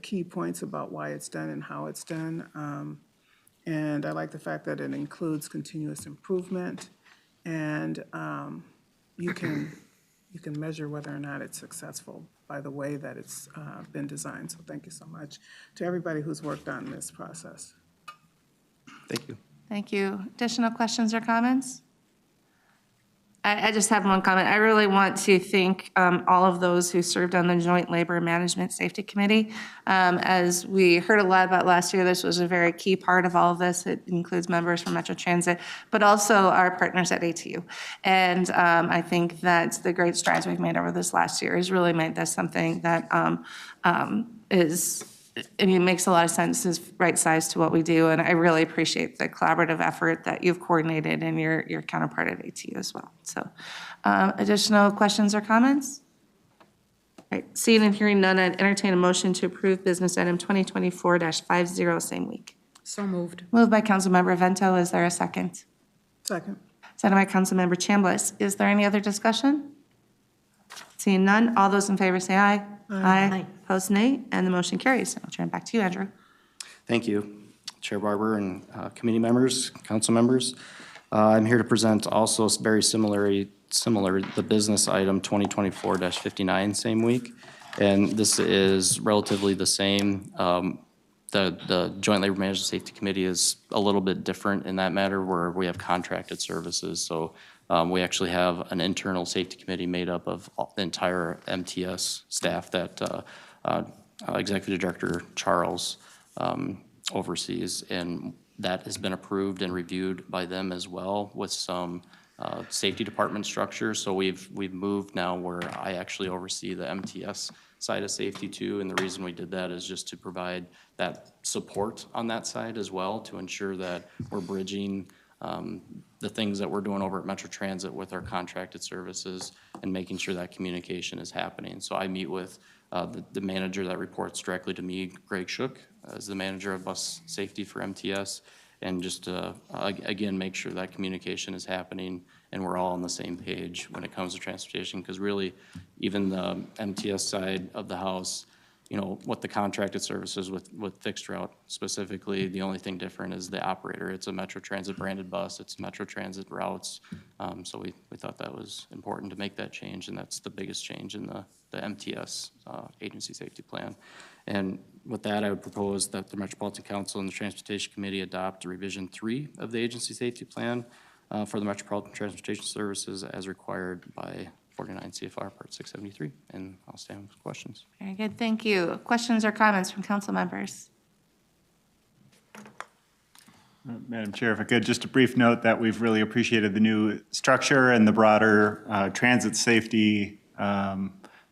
key points about why it's done and how it's done. And I like the fact that it includes continuous improvement, and you can measure whether or not it's successful by the way that it's been designed. So thank you so much to everybody who's worked on this process. Thank you. Thank you. Additional questions or comments? I just have one comment. I really want to thank all of those who served on the Joint Labor Management Safety Committee. As we heard a lot about last year, this was a very key part of all of this. It includes members from Metro Transit, but also our partners at ATU. And I think that the great strides we've made over this last year has really made this something that it makes a lot of sense, is right size to what we do, and I really appreciate the collaborative effort that you've coordinated and your counterpart at ATU as well. So additional questions or comments? All right, seeing and hearing none, I'd entertain a motion to approve business item 2024-50 same week. So moved. Moved by Councilmember Vento. Is there a second? Second. Second by Councilmember Chambliss. Is there any other discussion? Seeing none, all those in favor say aye. Aye. Opposed, nay, and the motion carries. I'll turn it back to you, Andrew. Thank you, Chair Barber and committee members, council members. I'm here to present also very similar, the business item 2024-59 same week. And this is relatively the same. The Joint Labor Management Safety Committee is a little bit different in that matter, where we have contracted services. So we actually have an internal safety committee made up of the entire MTS staff that Executive Director Charles oversees. And that has been approved and reviewed by them as well with some safety department structure. So we've moved now where I actually oversee the MTS side of safety too. And the reason we did that is just to provide that support on that side as well, to ensure that we're bridging the things that we're doing over at Metro Transit with our contracted services and making sure that communication is happening. So I meet with the manager that reports directly to me, Greg Shook, as the manager of bus safety for MTS, and just again, make sure that communication is happening and we're all on the same page when it comes to transportation. Because really, even the MTS side of the house, you know, what the contracted services with fixed route specifically, the only thing different is the operator. It's a Metro Transit branded bus, it's Metro Transit routes. So we thought that was important to make that change, and that's the biggest change in the MTS agency safety plan. And with that, I would propose that the Metropolitan Council and the Transportation Committee adopt revision 3 of the agency safety plan for the Metropolitan Transportation Services as required by 49 CFR Part 673, and I'll stand with questions. Very good, thank you. Questions or comments from council members? Madam Chair, if I could, just a brief note that we've really appreciated the new structure and the broader transit safety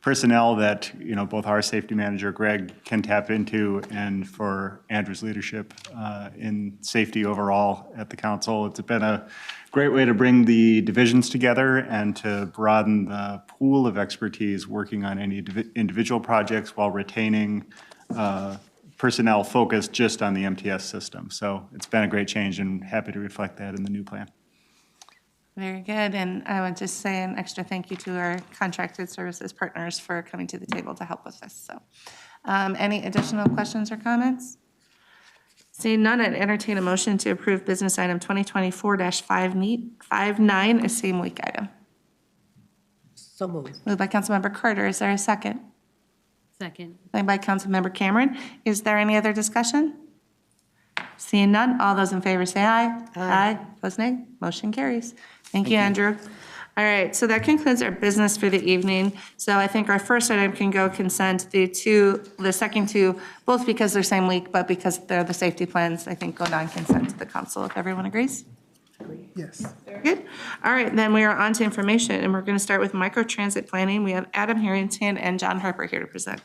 personnel that, you know, both our safety manager, Greg, can tap into, and for Andrew's leadership in safety overall at the council. It's been a great way to bring the divisions together and to broaden the pool of expertise working on any individual projects while retaining personnel focused just on the MTS system. So it's been a great change, and happy to reflect that in the new plan. Very good, and I would just say an extra thank you to our contracted services partners for coming to the table to help with this. So, any additional questions or comments? Seeing none, I'd entertain a motion to approve business item 2024-59, a same week item. So moved. Moved by Councilmember Carter. Is there a second? Second. Second by Councilmember Cameron. Is there any other discussion? Seeing none, all those in favor say aye. Aye. Opposed, nay. Motion carries. Thank you, Andrew. All right, so that concludes our business for the evening. So I think our first item can go consent. The second two, both because they're same week, but because they're the safety plans, I think go non-consent to the council, if everyone agrees. Yes. Very good. All right, then we are on to information, and we're going to start with microtransit planning. We have Adam Harrington and John Harper here to present.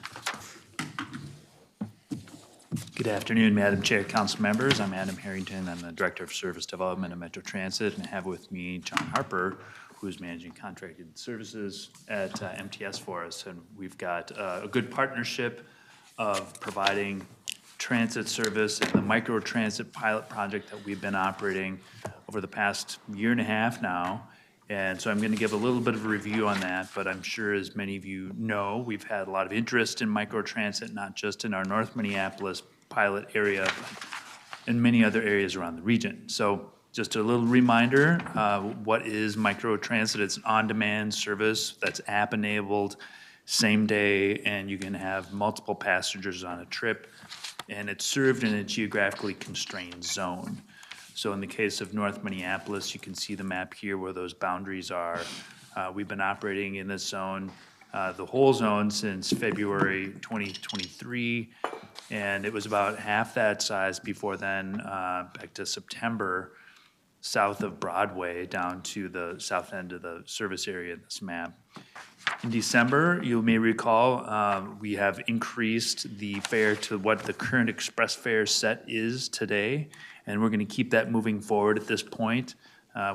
Good afternoon, Madam Chair, council members. I'm Adam Harrington. I'm the Director of Service Development at Metro Transit, and I have with me John Harper, who's managing contracted services at MTS for us. And we've got a good partnership of providing transit service and the microtransit pilot project that we've been operating over the past year and a half now. And so I'm going to give a little bit of a review on that, but I'm sure as many of you know, we've had a lot of interest in microtransit, not just in our North Minneapolis pilot area, but in many other areas around the region. So just a little reminder, what is microtransit? It's an on-demand service that's app-enabled, same day, and you can have multiple passengers on a trip, and it's served in a geographically constrained zone. So in the case of North Minneapolis, you can see the map here where those boundaries are. We've been operating in this zone, the whole zone, since February 2023, and it was about half that size before then, back to September, south of Broadway down to the south end of the service area in this map. In December, you may recall, we have increased the fare to what the current express fare set is today, and we're going to keep that moving forward at this point,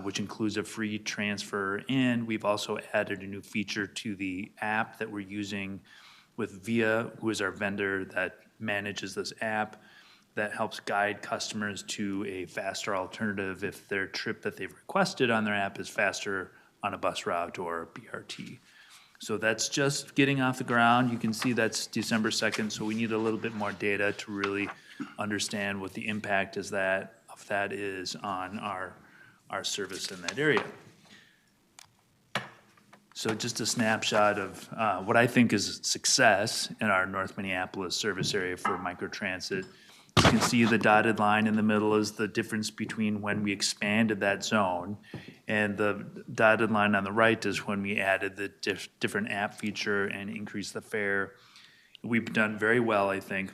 which includes a free transfer. And we've also added a new feature to the app that we're using with Via, who is our vendor that manages this app, that helps guide customers to a faster alternative if their trip that they've requested on their app is faster on a bus route or BRT. So that's just getting off the ground. You can see that's December 2nd, so we need a little bit more data to really understand what the impact of that is on our service in that area. So just a snapshot of what I think is success in our North Minneapolis service area for microtransit. You can see the dotted line in the middle is the difference between when we expanded that zone, and the dotted line on the right is when we added the different app feature and increased the fare. We've done very well, I think,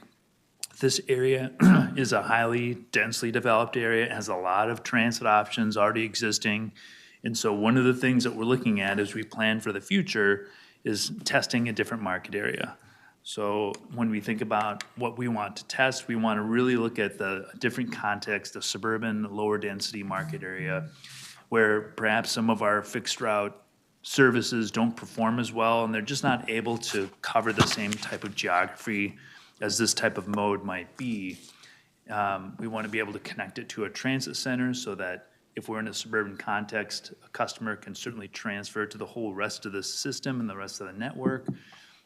This area is a highly densely developed area. It has a lot of transit options already existing. And so one of the things that we're looking at as we plan for the future is testing a different market area. So when we think about what we want to test, we want to really look at the different context of suburban, lower density market area, where perhaps some of our fixed route services don't perform as well, and they're just not able to cover the same type of geography as this type of mode might be. We want to be able to connect it to a transit center so that if we're in a suburban context, a customer can certainly transfer to the whole rest of the system and the rest of the network.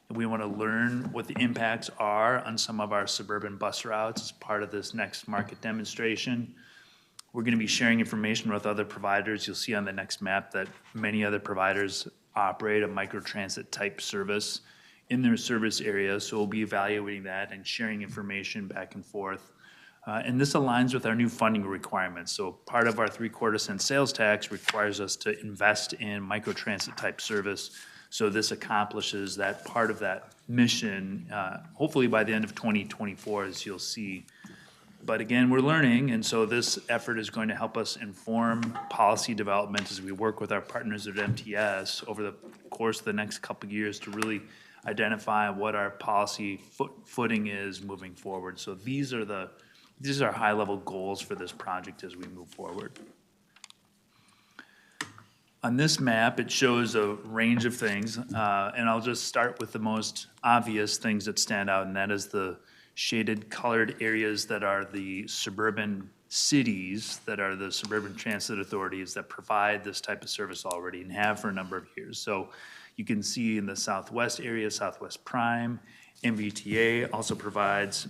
And we want to learn what the impacts are on some of our suburban bus routes as part of this next market demonstration. We're going to be sharing information with other providers. You'll see on the next map that many other providers operate a microtransit type service in their service area. So we'll be evaluating that and sharing information back and forth. And this aligns with our new funding requirements. So part of our 3/4 cent sales tax requires us to invest in microtransit type service. So this accomplishes that part of that mission, hopefully by the end of 2024, as you'll see. But again, we're learning, and so this effort is going to help us inform policy development as we work with our partners at MTS over the course of the next couple of years to really identify what our policy footing is moving forward. So these are high-level goals for this project as we move forward. On this map, it shows a range of things, and I'll just start with the most obvious things that stand out, and that is the shaded colored areas that are the suburban cities, that are the suburban transit authorities that provide this type of service already and have for a number of years. So you can see in the southwest area, Southwest Prime, MVTA also provides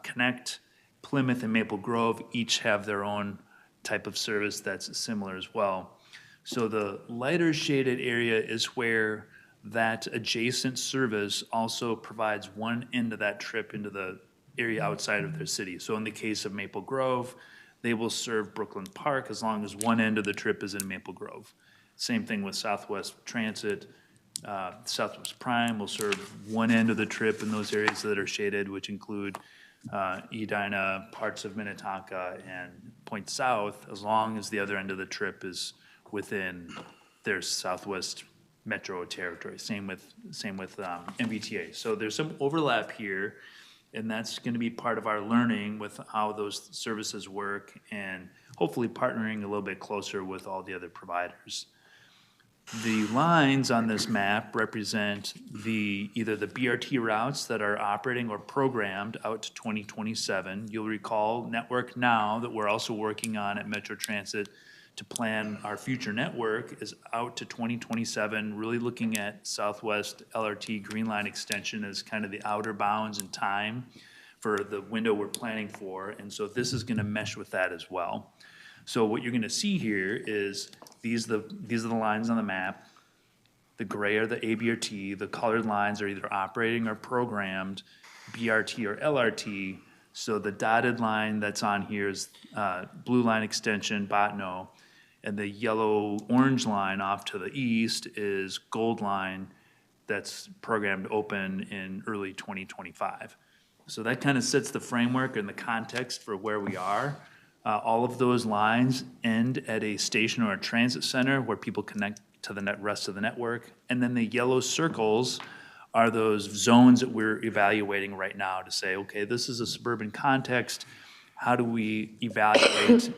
Connect, Plymouth and Maple Grove each have their own type of service that's similar as well. So the lighter shaded area is where that adjacent service also provides one end of that trip into the area outside of their city. So in the case of Maple Grove, they will serve Brooklyn Park as long as one end of the trip is in Maple Grove. Same thing with Southwest Transit. Southwest Prime will serve one end of the trip in those areas that are shaded, which include Edina, parts of Minnetonka, and Point South, as long as the other end of the trip is within their Southwest metro territory. Same with MBTA. So there's some overlap here, and that's going to be part of our learning with how those services work and hopefully partnering a little bit closer with all the other providers. The lines on this map represent either the BRT routes that are operating or programmed out to 2027. You'll recall Network Now that we're also working on at Metro Transit to plan our future network is out to 2027, really looking at Southwest LRT Green Line extension as kind of the outer bounds in time for the window we're planning for. And so this is going to mesh with that as well. So what you're going to see here is these are the lines on the map. The gray are the ABRT. The colored lines are either operating or programmed BRT or LRT. So the dotted line that's on here is Blue Line extension, Botno. And the yellow-orange line off to the east is Gold Line that's programmed open in early 2025. So that kind of sets the framework and the context for where we are. All of those lines end at a station or a transit center where people connect to the rest of the network. And then the yellow circles are those zones that we're evaluating right now to say, okay, this is a suburban context. How do we evaluate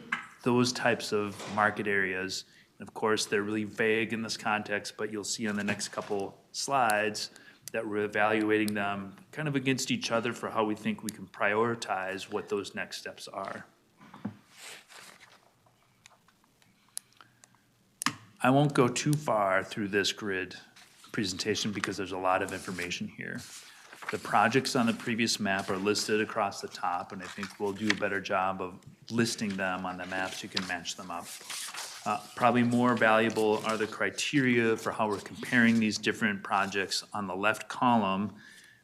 those types of market areas? And of course, they're really vague in this context, but you'll see on the next couple slides that we're evaluating them kind of against each other for how we think we can prioritize what those next steps are. I won't go too far through this grid presentation because there's a lot of information here. The projects on the previous map are listed across the top, and I think we'll do a better job of listing them on the map so you can match them up. Probably more valuable are the criteria for how we're comparing these different projects on the left column,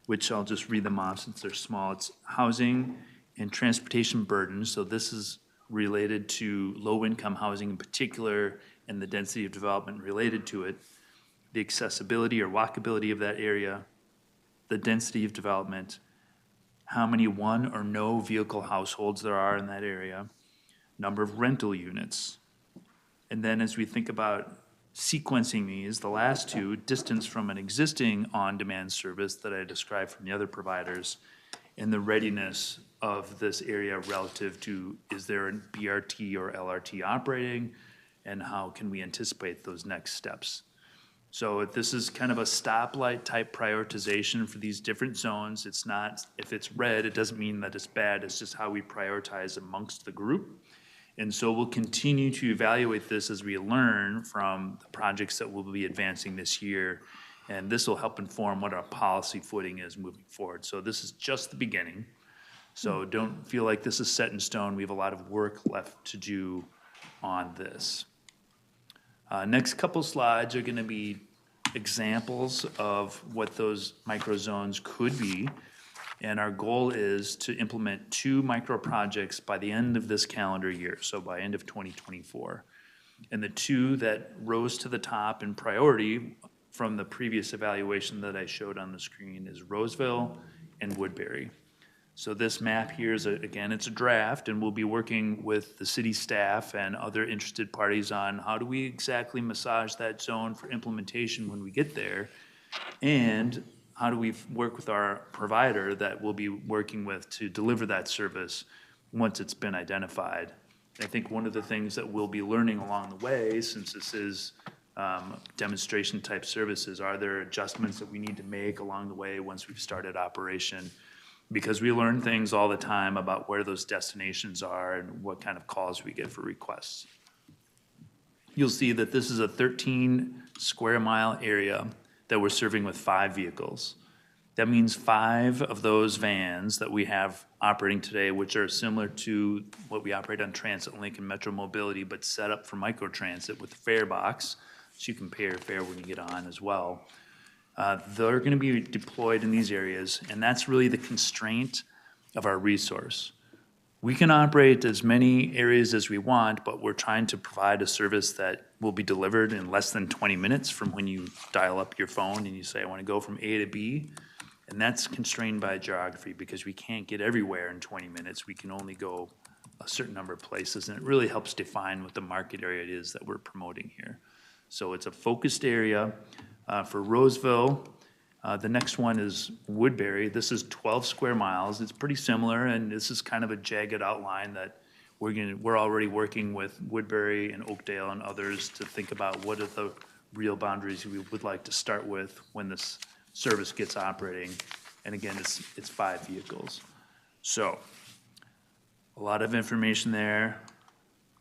which I'll just read them off since they're small. It's housing and transportation burden. So this is related to low-income housing in particular and the density of development related to it, the accessibility or walkability of that area, the density of development, how many one or no vehicle households there are in that area, number of rental units. And then as we think about sequencing these, the last two, distance from an existing on-demand service that I described from the other providers, and the readiness of this area relative to, is there a BRT or LRT operating, and how can we anticipate those next steps? So this is kind of a stoplight type prioritization for these different zones. It's not, if it's red, it doesn't mean that it's bad, it's just how we prioritize amongst the group. And so we'll continue to evaluate this as we learn from the projects that we'll be advancing this year. And this will help inform what our policy footing is moving forward. So this is just the beginning. So don't feel like this is set in stone. We have a lot of work left to do on this. Next couple slides are going to be examples of what those microzones could be. And our goal is to implement 2 micro projects by the end of this calendar year, so by end of 2024. And the 2 that rose to the top in priority from the previous evaluation that I showed on the screen is Roseville and Woodbury. So this map here is, again, it's a draft, and we'll be working with the city staff and other interested parties on how do we exactly massage that zone for implementation when we get there, and how do we work with our provider that we'll be working with to deliver that service once it's been identified. I think one of the things that we'll be learning along the way, since this is demonstration type services, are there adjustments that we need to make along the way once we've started operation? Because we learn things all the time about where those destinations are and what kind of calls we get for requests. You'll see that this is a 13 square mile area that we're serving with 5 vehicles. That means 5 of those vans that we have operating today, which are similar to what we operate on Transit Link and Metro Mobility, but set up for microtransit with the fare box, so you can pay your fare when you get on as well. They're gonna be deployed in these areas, and that's really the constraint of our resource. We can operate as many areas as we want, but we're trying to provide a service that will be delivered in less than 20 minutes from when you dial up your phone and you say, I want to go from A to B. And that's constrained by geography because we can't get everywhere in 20 minutes. We can only go a certain number of places, and it really helps define what the market area it is that we're promoting here. So it's a focused area. For Roseville, the next one is Woodbury. This is 12 square miles. It's pretty similar, and this is kind of a jagged outline that we're already working with Woodbury and Oakdale and others to think about what are the real boundaries we would like to start with when this service gets operating. And again, it's 5 vehicles. So a lot of information there.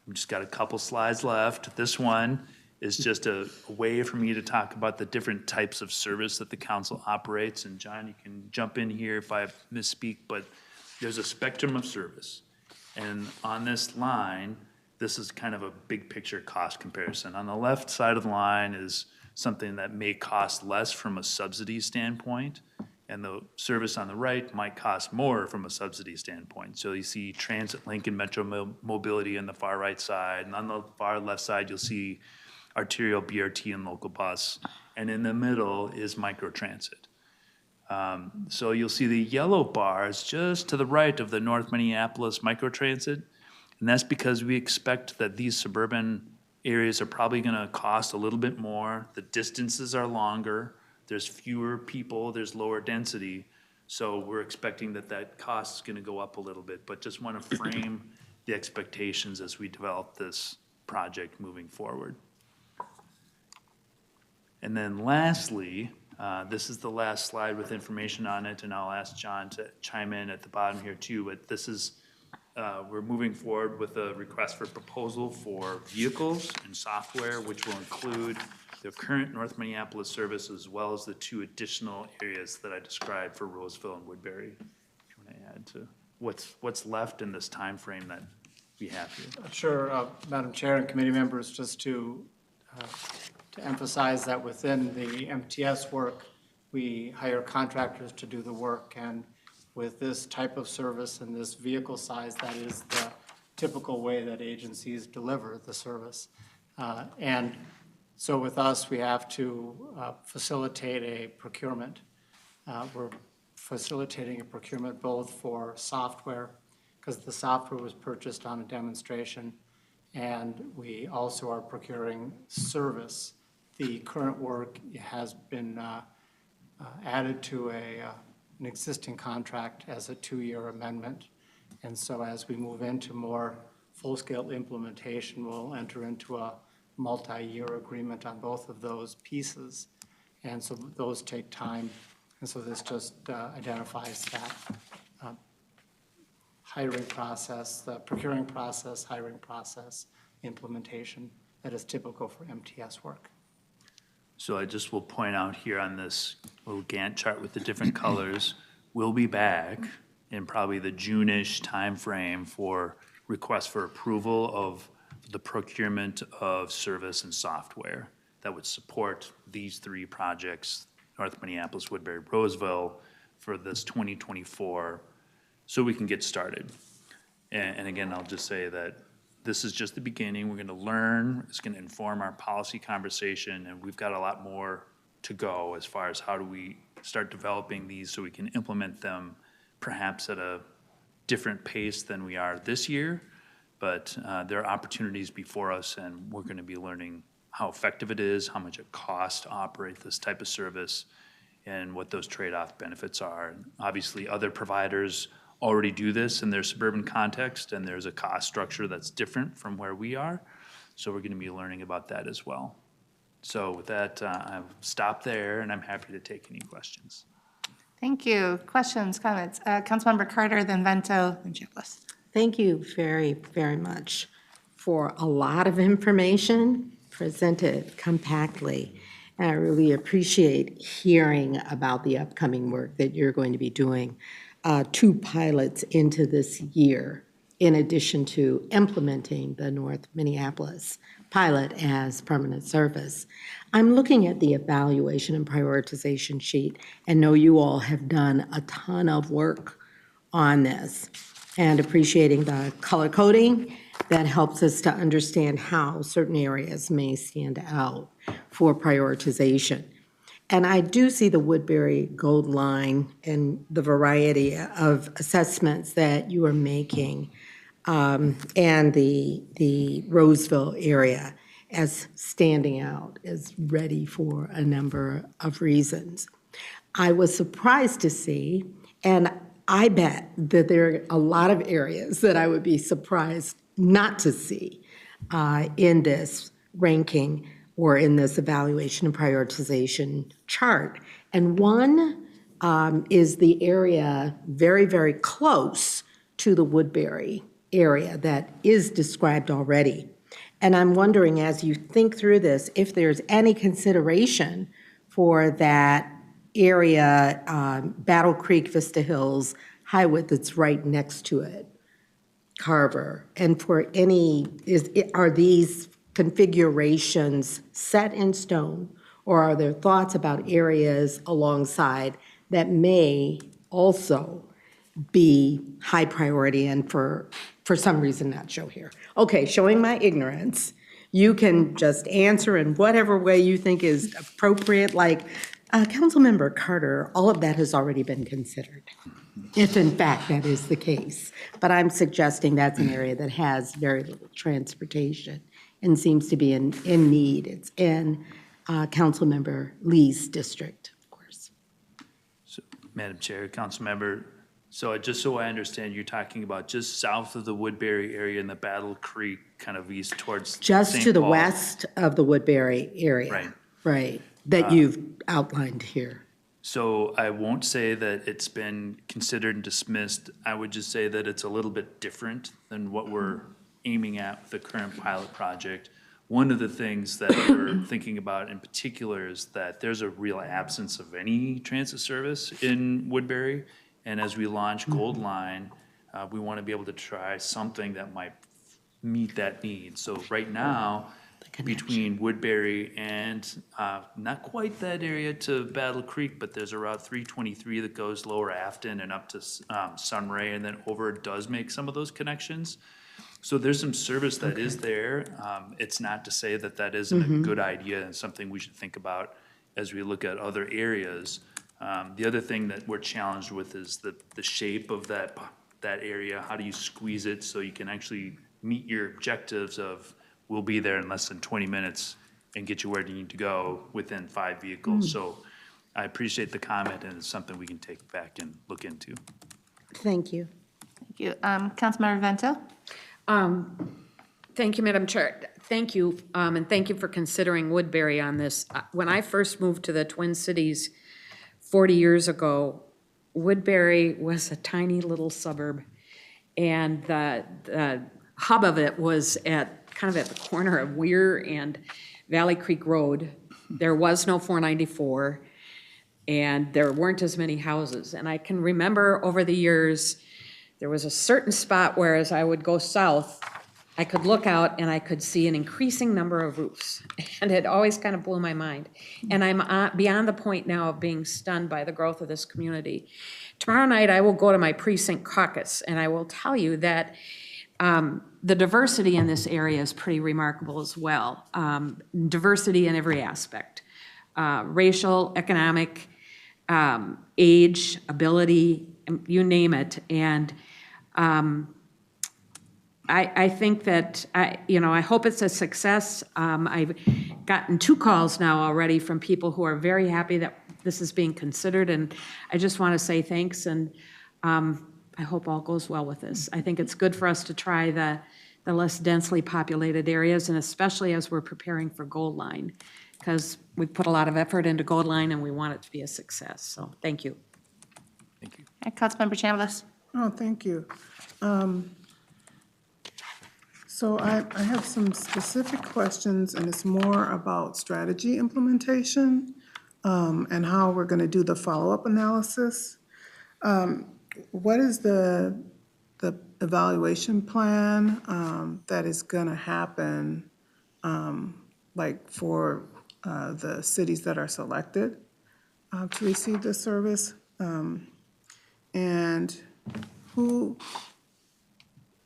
We've just got a couple slides left. This one is just a way for me to talk about the different types of service that the council operates. And John, you can jump in here if I misspeak, but there's a spectrum of service. And on this line, this is kind of a big picture cost comparison. On the left side of the line is something that may cost less from a subsidy standpoint, and the service on the right might cost more from a subsidy standpoint. So you see Transit Link and Metro Mobility on the far right side, and on the far left side, you'll see arterial BRT and local bus, and in the middle is microtransit. So you'll see the yellow bars just to the right of the North Minneapolis microtransit, and that's because we expect that these suburban areas are probably gonna cost a little bit more. The distances are longer, there's fewer people, there's lower density, so we're expecting that that cost is gonna go up a little bit, but just wanna frame the expectations as we develop this project moving forward. And then lastly, this is the last slide with information on it, and I'll ask John to chime in at the bottom here too, but this is, we're moving forward with a request for proposal for vehicles and software, which will include the current North Minneapolis service as well as the 2 additional areas that I described for Roseville and Woodbury. If you want to add to what's left in this time frame that we have here. Sure, Madam Chair and committee members, just to emphasize that within the MTS work, we hire contractors to do the work, and with this type of service and this vehicle size, that is the typical way that agencies deliver the service. And so with us, we have to facilitate a procurement. We're facilitating a procurement both for software, because the software was purchased on a demonstration, and we also are procuring service. The current work has been added to an existing contract as a 2-year amendment. And so as we move into more full-scale implementation, we'll enter into a multi-year agreement on both of those pieces. And so those take time. And so this just identifies that hiring process, the procuring process, hiring process, implementation that is typical for MTS work. So I just will point out here on this little Gantt chart with the different colors, we'll be back in probably the June-ish timeframe for requests for approval of the procurement of service and software that would support these 3 projects, North Minneapolis, Woodbury, Roseville, for this 2024, so we can get started. And again, I'll just say that this is just the beginning. We're gonna learn, it's gonna inform our policy conversation, and we've got a lot more to go as far as how do we start developing these so we can implement them perhaps at a different pace than we are this year. But there are opportunities before us, and we're gonna be learning how effective it is, how much it costs to operate this type of service, and what those trade-off benefits are. And obviously, other providers already do this in their suburban context, and there's a cost structure that's different from where we are. So we're gonna be learning about that as well. So with that, I'll stop there, and I'm happy to take any questions. Thank you. Questions, comments? Councilmember Carter, then Vento, then Chickless. Thank you very, very much for a lot of information presented compactly. And I really appreciate hearing about the upcoming work that you're going to be doing. 2 pilots into this year, in addition to implementing the North Minneapolis pilot as permanent service. I'm looking at the evaluation and prioritization sheet and know you all have done a ton of work on this, and appreciating the color coding that helps us to understand how certain areas may stand out for prioritization. And I do see the Woodbury Gold Line and the variety of assessments that you are making, and the Roseville area as standing out, as ready for a number of reasons. I was surprised to see, and I bet that there are a lot of areas that I would be surprised not to see in this ranking or in this evaluation and prioritization chart. And one is the area very, very close to the Woodbury area that is described already. And I'm wondering, as you think through this, if there's any consideration for that area, Battle Creek, Vista Hills, Highwood that's right next to it, Carver, and for any, are these configurations set in stone, or are there thoughts about areas alongside that may also be high priority and for some reason not show here? Okay, showing my ignorance, you can just answer in whatever way you think is appropriate, like, Councilmember Carter, all of that has already been considered, if in fact that is the case. But I'm suggesting that's an area that has very little transportation and seems to be in need. It's in Councilmember Lee's district, of course. So, Madam Chair, Councilmember, so just so I understand, you're talking about just south of the Woodbury area in the Battle Creek, kind of east towards Just St. to the Paul. west of the Woodbury area. Right. Right, that you've outlined here. So I won't say that it's been considered and dismissed. I would just say that it's a little bit different than what we're aiming at with the current pilot project. One of the things that we're thinking about in particular is that there's a real absence of any transit service in Woodbury. And as we launch Gold Line, we want to be able to try something that might meet that need. So right now, between Woodbury and not quite that area to Battle Creek, but there's a Route 323 that goes lower Afton and up to Sunray, and then over does make some of those connections. So there's some service that is there. It's not to say that that isn't a good idea and something we should think about as we look at other areas. The other thing that we're challenged with is the shape of that area. How do you squeeze it so you can actually meet your objectives of, we'll be there in less than 20 minutes and get you where you need to go within 5 vehicles. So I appreciate the comment, and it's something we can take back and look into. Thank you. Thank you. Councilmember Vento? Thank you, Madam Chair. Thank you, and thank you for considering Woodbury on this. When I first moved to the Twin Cities 40 years ago, Woodbury was a tiny little suburb, and the hub of it was kind of at the corner of Weir and Valley Creek Road. There was no 494, and there weren't as many houses. And I can remember over the years, there was a certain spot where as I would go south, I could look out and I could see an increasing number of roofs. And it always kind of blew my mind. And I'm beyond the point now of being stunned by the growth of this community. Tomorrow night, I will go to my precinct caucus, and I will tell you that the diversity in this area is pretty remarkable as well. Diversity in every aspect, racial, economic, age, ability, you name it. And I think that, I hope it's a success. I've gotten 2 calls now already from people who are very happy that this is being considered, and I just want to say thanks, and I hope all goes well with this. I think it's good for us to try the less densely populated areas, and especially as we're preparing for Gold Line, because we've put a lot of effort into Gold Line, and we want it to be a success. So thank you. Thank you. Councilmember Chambliss? Oh, thank you. So I have some specific questions, and it's more about strategy implementation and how we're going to do the follow-up analysis. What is the evaluation plan that is going to happen, like for the cities that are selected to receive this service? And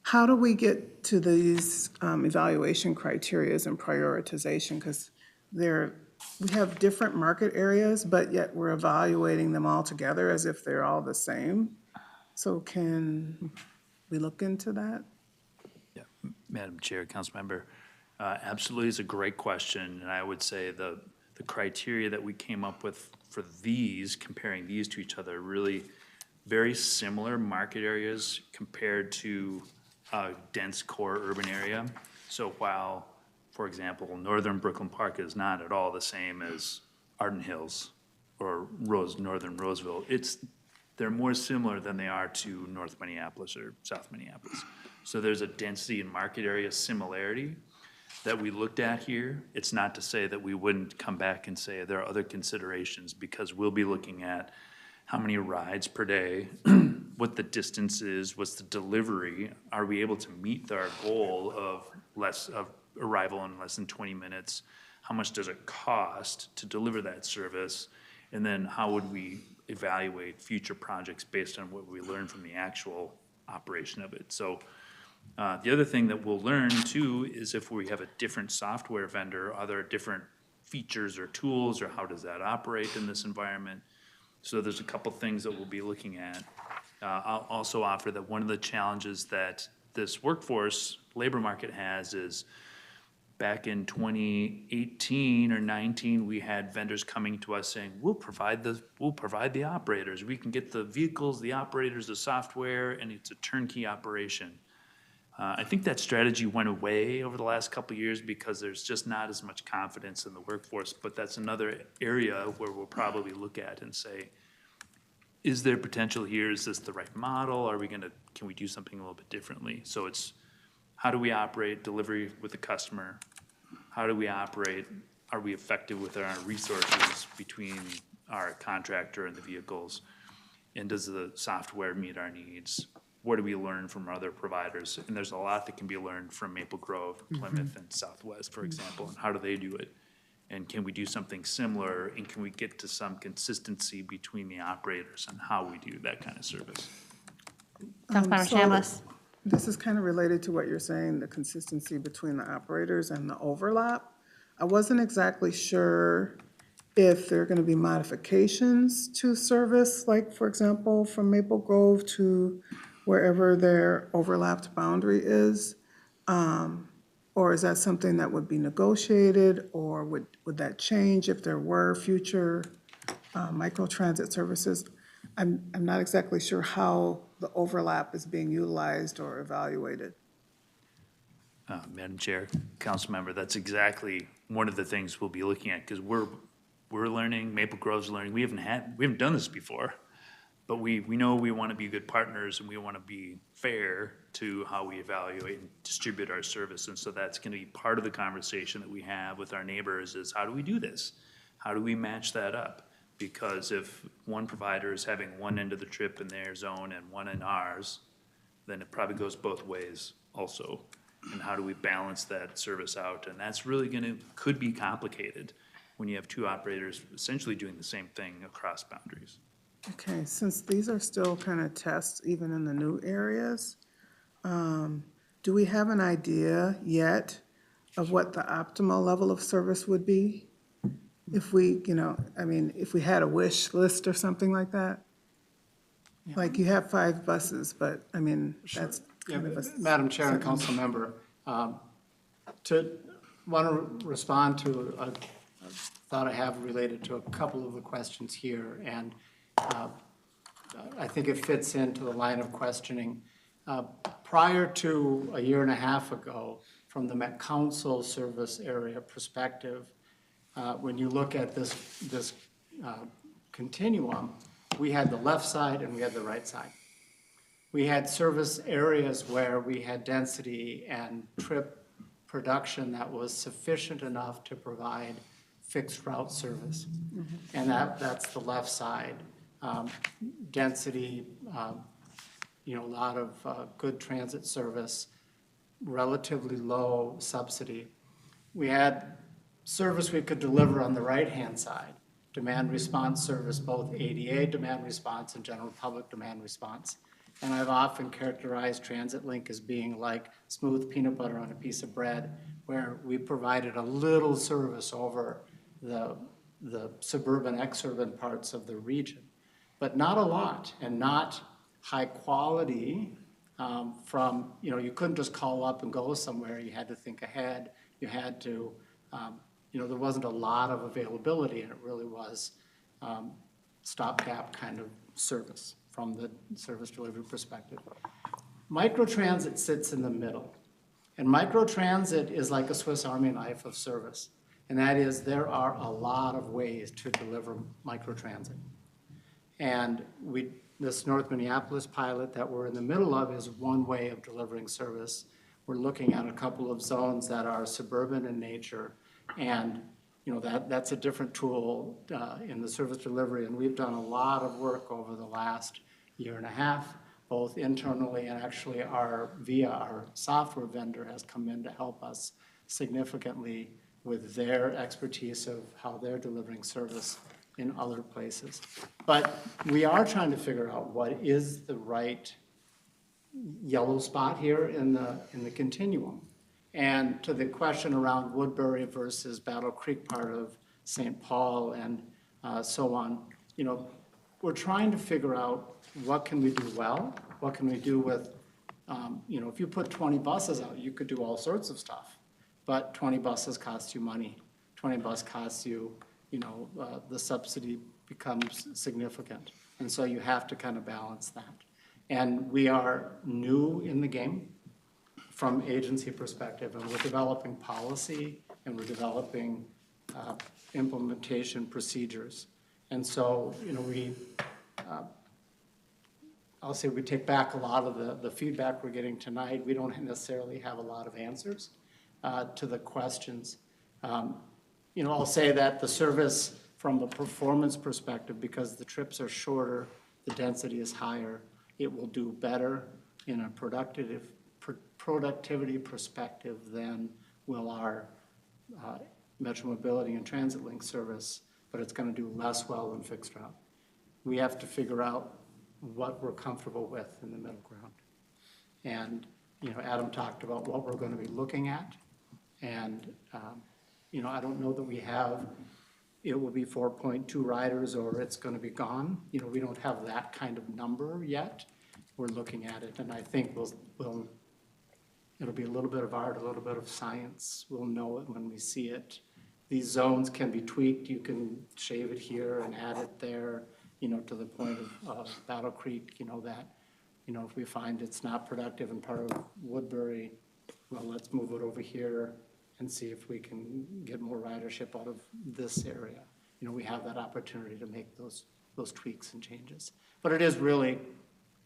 how do we get to these evaluation criterias and prioritization? Because we have different market areas, but yet we're evaluating them all together as if they're all the same. So can we look into that? Yeah, Madam Chair, Councilmember, absolutely is a great question, and I would say the criteria that we came up with for these, comparing these to each other, are really very similar market areas compared to a dense core urban area. So while, for example, northern Brooklyn Park is not at all the same as Arden Hills or northern Roseville, they're more similar than they are to North Minneapolis or South Minneapolis. So there's a density and market area similarity that we looked at here. It's not to say that we wouldn't come back and say there are other considerations, because we'll be looking at how many rides per day, what the distance is, what's the delivery, are we able to meet our goal of arrival in less than 20 minutes, how much does it cost to deliver that service, and then how would we evaluate future projects based on what we learn from the actual operation of it. So the other thing that we'll learn too is if we have a different software vendor, are there different features or tools, or how does that operate in this environment? So there's a couple things that we'll be looking at. I'll also offer that one of the challenges that this workforce labor market has is back in 2018 or 19, we had vendors coming to us saying, we'll provide the operators. We can get the vehicles, the operators, the software, and it's a turnkey operation. I think that strategy went away over the last couple of years because there's just not as much confidence in the workforce, but that's another area where we'll probably look at and say, is there potential here? Is this the right model? Can we do something a little bit differently? So it's, how do we operate delivery with the customer? How do we operate? Are we effective with our resources between our contractor and the vehicles? And does the software meet our needs? What do we learn from other providers? And there's a lot that can be learned from Maple Grove, Plymouth, and Southwest, for example, and how do they do it? And can we do something similar? And can we get to some consistency between the operators and how we do that kind of service? Councilmember Chambliss? This is kind of related to what you're saying, the consistency between the operators and the overlap. I wasn't exactly sure if there are going to be modifications to service, like, for example, from Maple Grove to wherever their overlapped boundary is? Or is that something that would be negotiated, or would that change if there were future microtransit services? I'm not exactly sure how the overlap is being utilized or evaluated. Madam Chair, council member, that's exactly one of the things we'll be looking at, because we're learning, Maple Grove's learning. We haven't done this before, but we know we want to be good partners and we want to be fair to how we evaluate and distribute our service. And so that's going to be part of the conversation that we have with our neighbors is how do we do this? How do we match that up? Because if one provider is having one end of the trip in their zone and one in ours, then it probably goes both ways also. And how do we balance that service out? And that's really could be complicated when you have two operators essentially doing the same thing across boundaries. Okay, since these are still kind of tests, even in the new areas, do we have an idea yet of what the optimal level of service would be? If we, if we had a wish list or something like that? Like you have 5 buses, but that's kind of a. Madam Chair and Council Member, want to respond to a thought I have related to a couple of the questions here, and I think it fits into the line of questioning. Prior to a year and a half ago, from the Met Council service area perspective, when you look at this continuum, we had the left side and we had the right side. We had service areas where we had density and trip production that was sufficient enough to provide fixed route service. And that's the left side. Density, a lot of good transit service, relatively low subsidy. We had service we could deliver on the right-hand side, demand response service, both ADA demand response and general public demand response. And I've often characterized TransitLink as being like smooth peanut butter on a piece of bread, where we provided a little service over the suburban, exurban parts of the region, but not a lot, and not high quality from, you couldn't just call up and go somewhere. You had to think ahead. You had to, there wasn't a lot of availability, and it really was stopgap kind of service from the service delivery perspective. Microtransit sits in the middle. And microtransit is like a Swiss Army knife of service. And that is, there are a lot of ways to deliver microtransit. And this North Minneapolis pilot that we're in the middle of is one way of delivering service. We're looking at a couple of zones that are suburban in nature. And that's a different tool in the service delivery. And we've done a lot of work over the last year and a half, both internally and actually via our software vendor has come in to help us significantly with their expertise of how they're delivering service in other places. But we are trying to figure out what is the right yellow spot here in the continuum. And to the question around Woodbury versus Battle Creek part of St. Paul and so on, we're trying to figure out what can we do well, what can we do with, if you put 20 buses out, you could do all sorts of stuff, but 20 buses cost you money. 20 buses costs you, the subsidy becomes significant. And so you have to kind of balance that. And we are new in the game from agency perspective, and we're developing policy and we're developing implementation procedures. And so, I'll say we take back a lot of the feedback we're getting tonight. We don't necessarily have a lot of answers to the questions. I'll say that the service from a performance perspective, because the trips are shorter, the density is higher, it will do better in a productivity perspective than will our Metro Mobility and TransitLink service, but it's going to do less well than fixed route. We have to figure out what we're comfortable with in the middle ground. And, Adam talked about what we're going to be looking at. And, I don't know that we have, it will be 4.2 riders or it's going to be gone. You know, we don't have that kind of number yet. We're looking at it, and I think it'll be a little bit of art, a little bit of science. We'll know it when we see it. These zones can be tweaked. You can shave it here and add it there, you know, to the point of Battle Creek, you know, that, you know, if we find it's not productive in part of Woodbury, well, let's move it over here and see if we can get more ridership out of this area. You know, we have that opportunity to make those tweaks and changes. But it is really,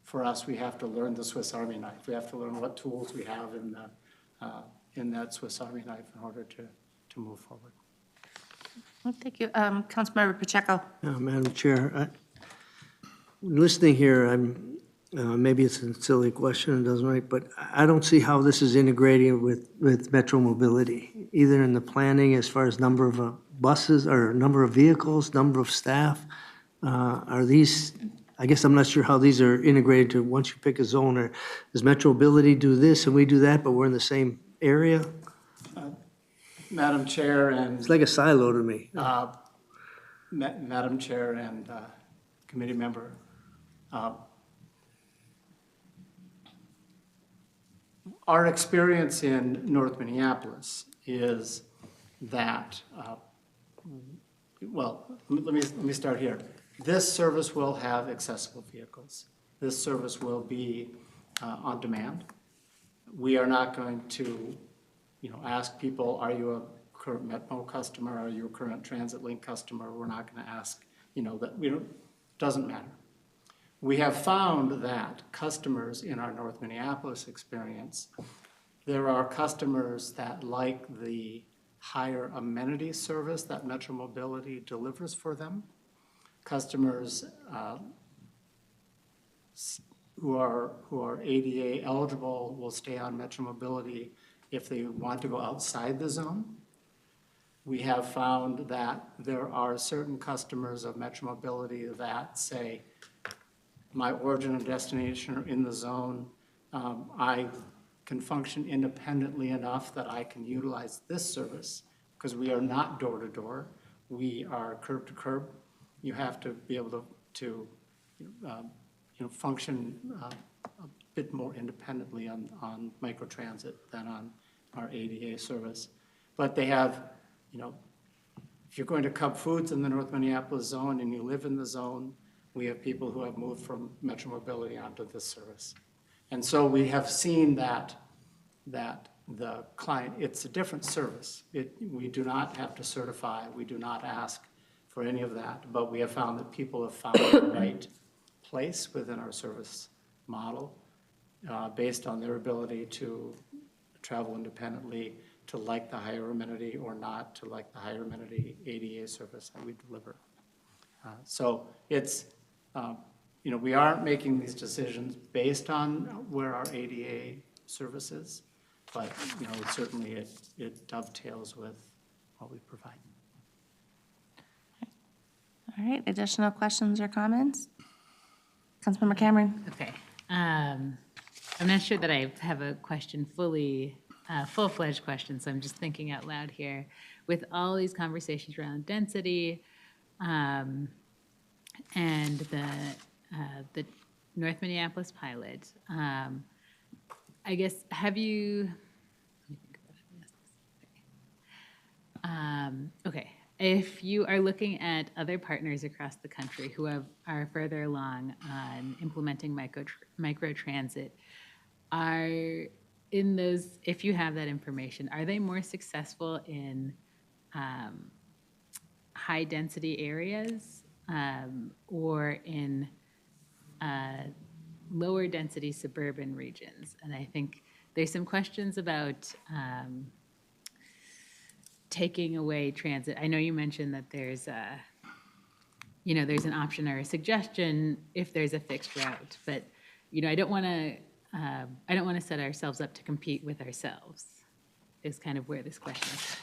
for us, we have to learn the Swiss Army knife. We have to learn what tools we have in that Swiss Army knife in order to move forward. Well, thank you. Councilmember Pacheco. Madam Chair, listening here, maybe it's a silly question, it doesn't right, but I don't see how this is integrating with Metro Mobility, either in the planning as far as number of buses or number of vehicles, number of staff. Are these, I guess I'm not sure how these are integrated to once you pick a zone, or does Metro Mobility do this and we do that, but we're in the same area? Madam Chair and. It's like a silo to me. Madam Chair and committee member, our experience in North Minneapolis is that, well, let me start here. This service will have accessible vehicles. This service will be on demand. We are not going to, you know, ask people, are you a current Metmo customer? Are you a current Transit Link customer? We're not going to ask, you know, that we don't, doesn't matter. We have found that customers in our North Minneapolis experience, there are customers that like the higher amenity service that Metro Mobility delivers for them. Customers who are ADA eligible will stay on Metro Mobility if they want to go outside the zone. We have found that there are certain customers of Metro Mobility that say, my origin and destination are in the zone. I can function independently enough that I can utilize this service because we are not door to door. We are curb to curb. You have to be able to function a bit more independently on microtransit than on our ADA service. But they have, you know, if you're going to Cub Foods in the North Minneapolis zone and you live in the zone, we have people who have moved from Metro Mobility onto this service. And so we have seen that the client, it's a different service. We do not have to certify, we do not ask for any of that, but we have found that people have found the right place within our service model based on their ability to travel independently, to like the higher amenity or not to like the higher amenity ADA service that we deliver. So it's, you know, we aren't making these decisions based on where our ADA service is, but, you know, certainly it dovetails with what we provide. All right, additional questions or comments? Councilmember Cameron. Okay. I'm not sure that I have a question full-fledged question, so I'm just thinking out loud here. With all these conversations around density and the North Minneapolis pilot, I guess, have you, let me think about it. Okay, if you are looking at other partners across the country who are further along on implementing microtransit, are in those, if you have that information, are they more successful in high-density areas or in lower-density suburban regions? And I think there's some questions about taking away transit. I know you mentioned that there's there's an option or a suggestion if there's a fixed route, but I don't want to set ourselves up to compete with ourselves, is kind of where this question is.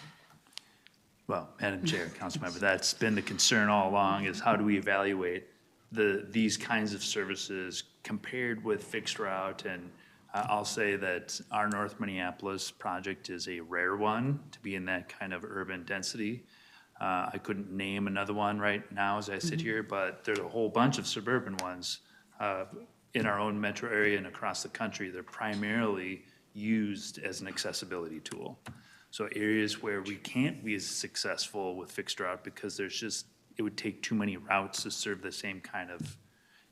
Well, Madam Chair, Councilmember, that's been the concern all along, is how do we evaluate these kinds of services compared with fixed route? And I'll say that our North Minneapolis project is a rare one to be in that kind of urban density. I couldn't name another one right now as I sit here, but there's a whole bunch of suburban ones in our own metro area and across the country. They're primarily used as an accessibility tool. So areas where we can't be as successful with fixed route because it would take too many routes to serve the same kind of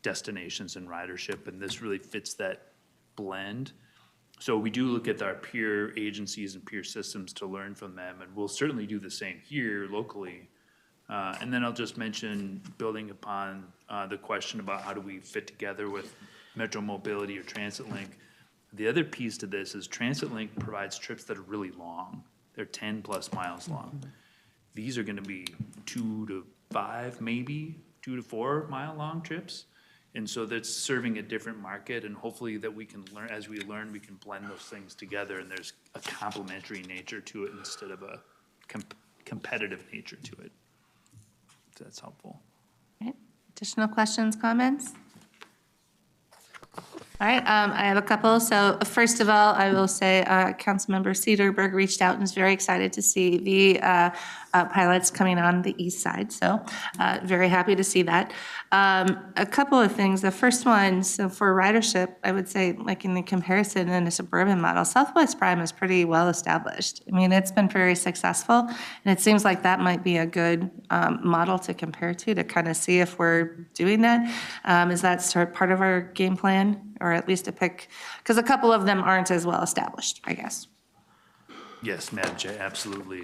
destinations and ridership, and this really fits that blend. So we do look at our peer agencies and peer systems to learn from them, and we'll certainly do the same here locally. And then I'll just mention, building upon the question about how do we fit together with Metro Mobility or Transit Link. The other piece to this is Transit Link provides trips that are really long. They're 10 plus miles long. These are gonna be 2 to 5, maybe 2 to 4 mile long trips. And so that's serving a different market, and hopefully that we can learn, as we learn, we can blend those things together, and there's a complementary nature to it instead of a competitive nature to it. If that's helpful. All right. Additional questions, comments? All right, I have a couple. So first of all, I will say Councilmember Cedarberg reached out and is very excited to see the pilots coming on the east side. So very happy to see that. A couple of things. The first one, so for ridership, I would say like in the comparison in a suburban model, Southwest Prime is pretty well established. I mean, it's been very successful, and it seems like that might be a good model to compare to kind of see if we're doing that. Is that sort of part of our game plan? Or at least a pick, because a couple of them aren't as well established, I guess. Yes, Madam Chair, absolutely.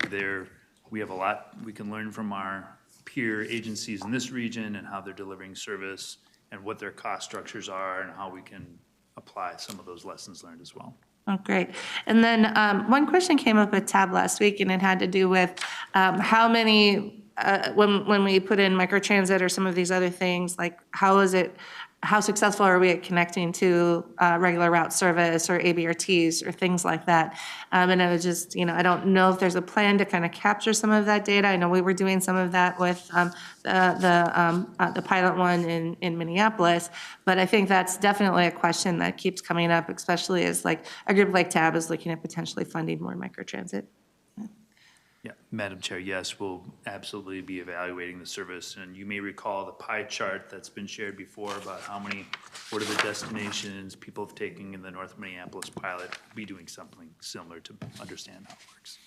We have a lot we can learn from our peer agencies in this region and how they're delivering service and what their cost structures are and how we can apply some of those lessons learned as well. Oh, great. And then one question came up with TAB last week, and it had to do with how many, when we put in microtransit or some of these other things, like how successful are we at connecting to regular route service or ABRTs or things like that? And I was just, I don't know if there's a plan to kind of capture some of that data. I know we were doing some of that with the pilot one in Minneapolis, but I think that's definitely a question that keeps coming up, especially as like a group like TAB is looking at potentially funding more microtransit. Yeah, Madam Chair, yes, we'll absolutely be evaluating the service. And you may recall the pie chart that's been shared before about what are the destinations people have taken in the North Minneapolis pilot. We'll be doing something similar to understand how it works.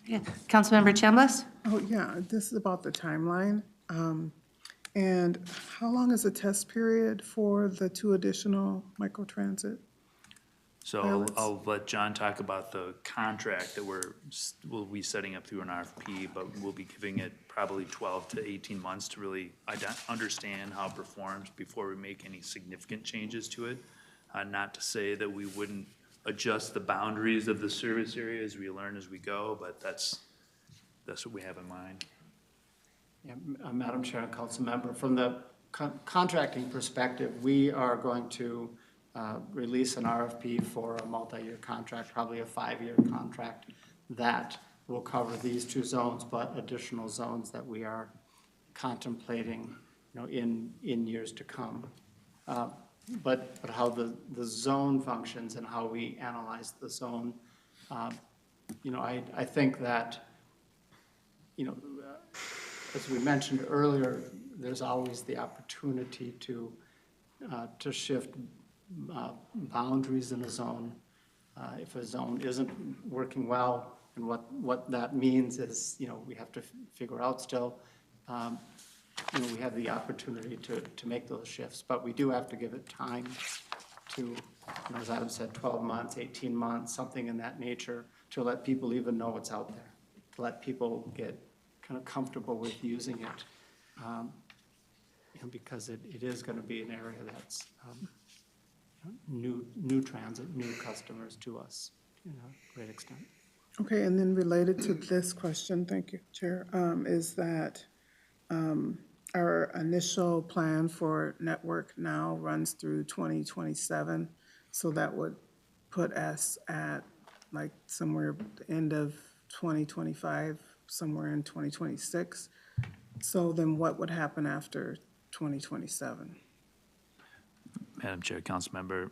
Yeah, Councilmember Chambliss? Oh, yeah, this is about the timeline. And how long is the test period for the 2 additional microtransit? So I'll let John talk about the contract that we'll be setting up through an RFP, but we'll be giving it probably 12 to 18 months to really understand how it performs before we make any significant changes to it. Not to say that we wouldn't adjust the boundaries of the service area as we learn as we go, but that's what we have in mind. Yeah, Madam Chair and Council Member, from the contracting perspective, we are going to release an RFP for a multi-year contract, probably a 5-year contract that will cover these 2 zones, but additional zones that we are contemplating, in years to come. But how the zone functions and how we analyze the zone, I think that, as we mentioned earlier, there's always the opportunity to shift boundaries in a zone. If a zone isn't working well, and what that means is, we have to figure out still, we have the opportunity to make those shifts, but we do have to give it time to, as Adam said, 12 months, 18 months, something in that nature, to let people even know what's out there, to let people get kind of comfortable with using it, because it is going to be an area that's new transit, new customers to us, to a great extent. Okay, and then related to this question, thank you, Chair, is that our initial plan for network now runs through 2027, so that would put us at like somewhere the end of 2025, somewhere in 2026. So then what would happen after 2027? Madam Chair, Council Member,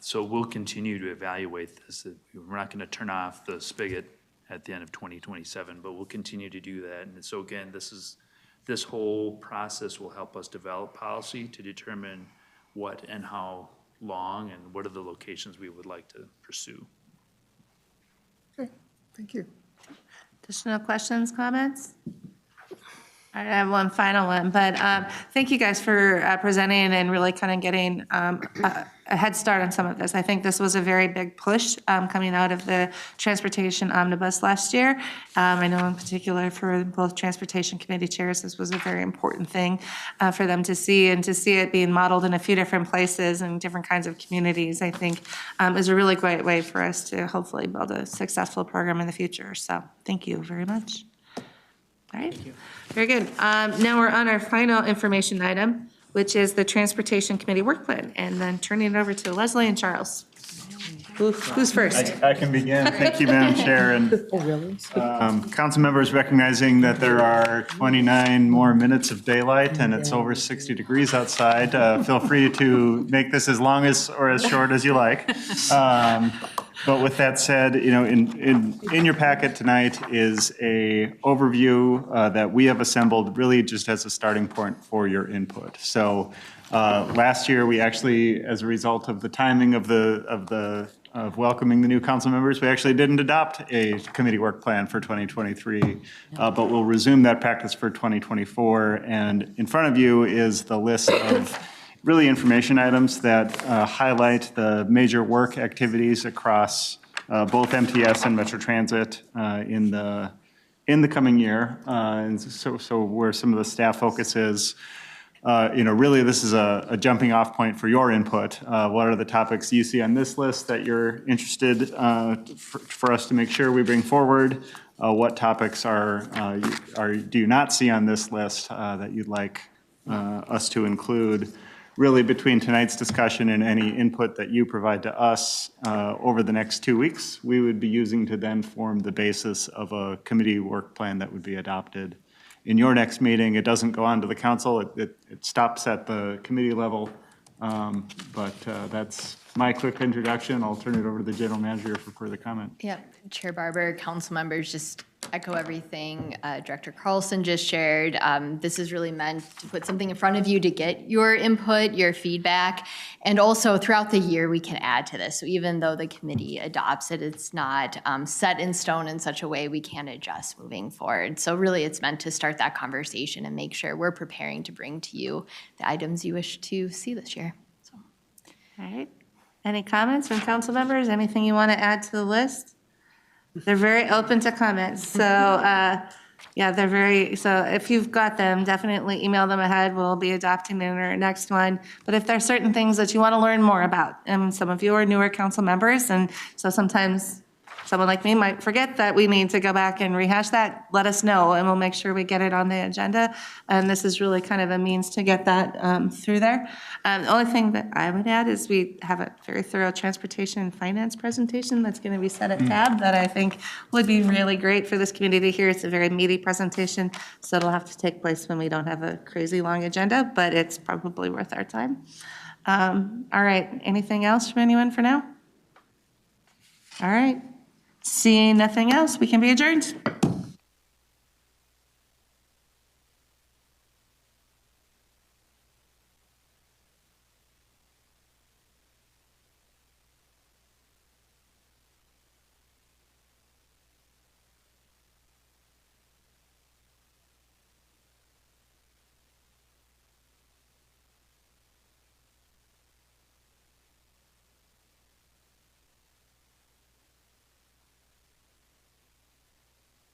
so we'll continue to evaluate this. We're not going to turn off the spigot at the end of 2027, but we'll continue to do that. And so again, this whole process will help us develop policy to determine what and how long and what are the locations we would like to pursue. Okay, thank you. Additional questions, comments? I have one final one, but thank you guys for presenting and really kind of getting a head start on some of this. I think this was a very big push coming out of the Transportation Omnibus last year. I know in particular for both Transportation Committee chairs, this was a very important thing for them to see, and to see it being modeled in a few different places and different kinds of communities, I think is a really great way for us to hopefully build a successful program in the future. So thank you very much. All right, very good. Now we're on our final information item, which is the Transportation Committee Work Plan, and then turning it over to Leslie and Charles. Who's first? I can begin. Thank you, Madam Chair. And council members, recognizing that there are 29 more minutes of daylight and it's over 60 degrees outside, feel free to make this as long as or as short as you like. But with that said, you know, in your packet tonight is a overview that we have assembled really just as a starting point for your input. So last year, we actually, as a result of the timing of welcoming the new council members, we actually didn't adopt a committee work plan for 2023, but we'll resume that practice for 2024. And in front of you is the list of really information items that highlight the major work activities across both MTS and Metro Transit in the coming year. And so where some of the staff focus is, you know, really this is a jumping off point for your input. What are the topics you see on this list that you're interested for us to make sure we bring forward? What topics do you not see on this list that you'd like us to include? Really, between tonight's discussion and any input that you provide to us over the next 2 weeks, we would be using to then form the basis of a committee work plan that would be adopted in your next meeting. It doesn't go on to the council. It stops at the committee level. But that's my quick introduction. I'll turn it over to the general manager for further comment. Yeah, Chair Barber, council members, just echo everything Director Carlson just shared. This is really meant to put something in front of you to get your input, your feedback, and also throughout the year we can add to this. So even though the committee adopts it, it's not set in stone in such a way we can adjust moving forward. So really it's meant to start that conversation and make sure we're preparing to bring to you the items you wish to see this year. So. All right. Any comments from council members? Anything you want to add to the list? They're very open to comments. So, yeah, so if you've got them, definitely email them ahead. We'll be adopting in our next one. But if there are certain things that you want to learn more about, and some of you are newer council members, and so sometimes someone like me might forget that we need to go back and rehash that, let us know, and we'll make sure we get it on the agenda. And this is really kind of a means to get that through there. The only thing that I would add is we have a very thorough transportation and finance presentation that's going to be set at TAB that I think would be really great for this community to hear. It's a very meaty presentation, so it'll have to take place when we don't have a crazy long agenda, but it's probably worth our time. All right, anything else from anyone for now? All right. Seeing nothing else, we can be adjourned.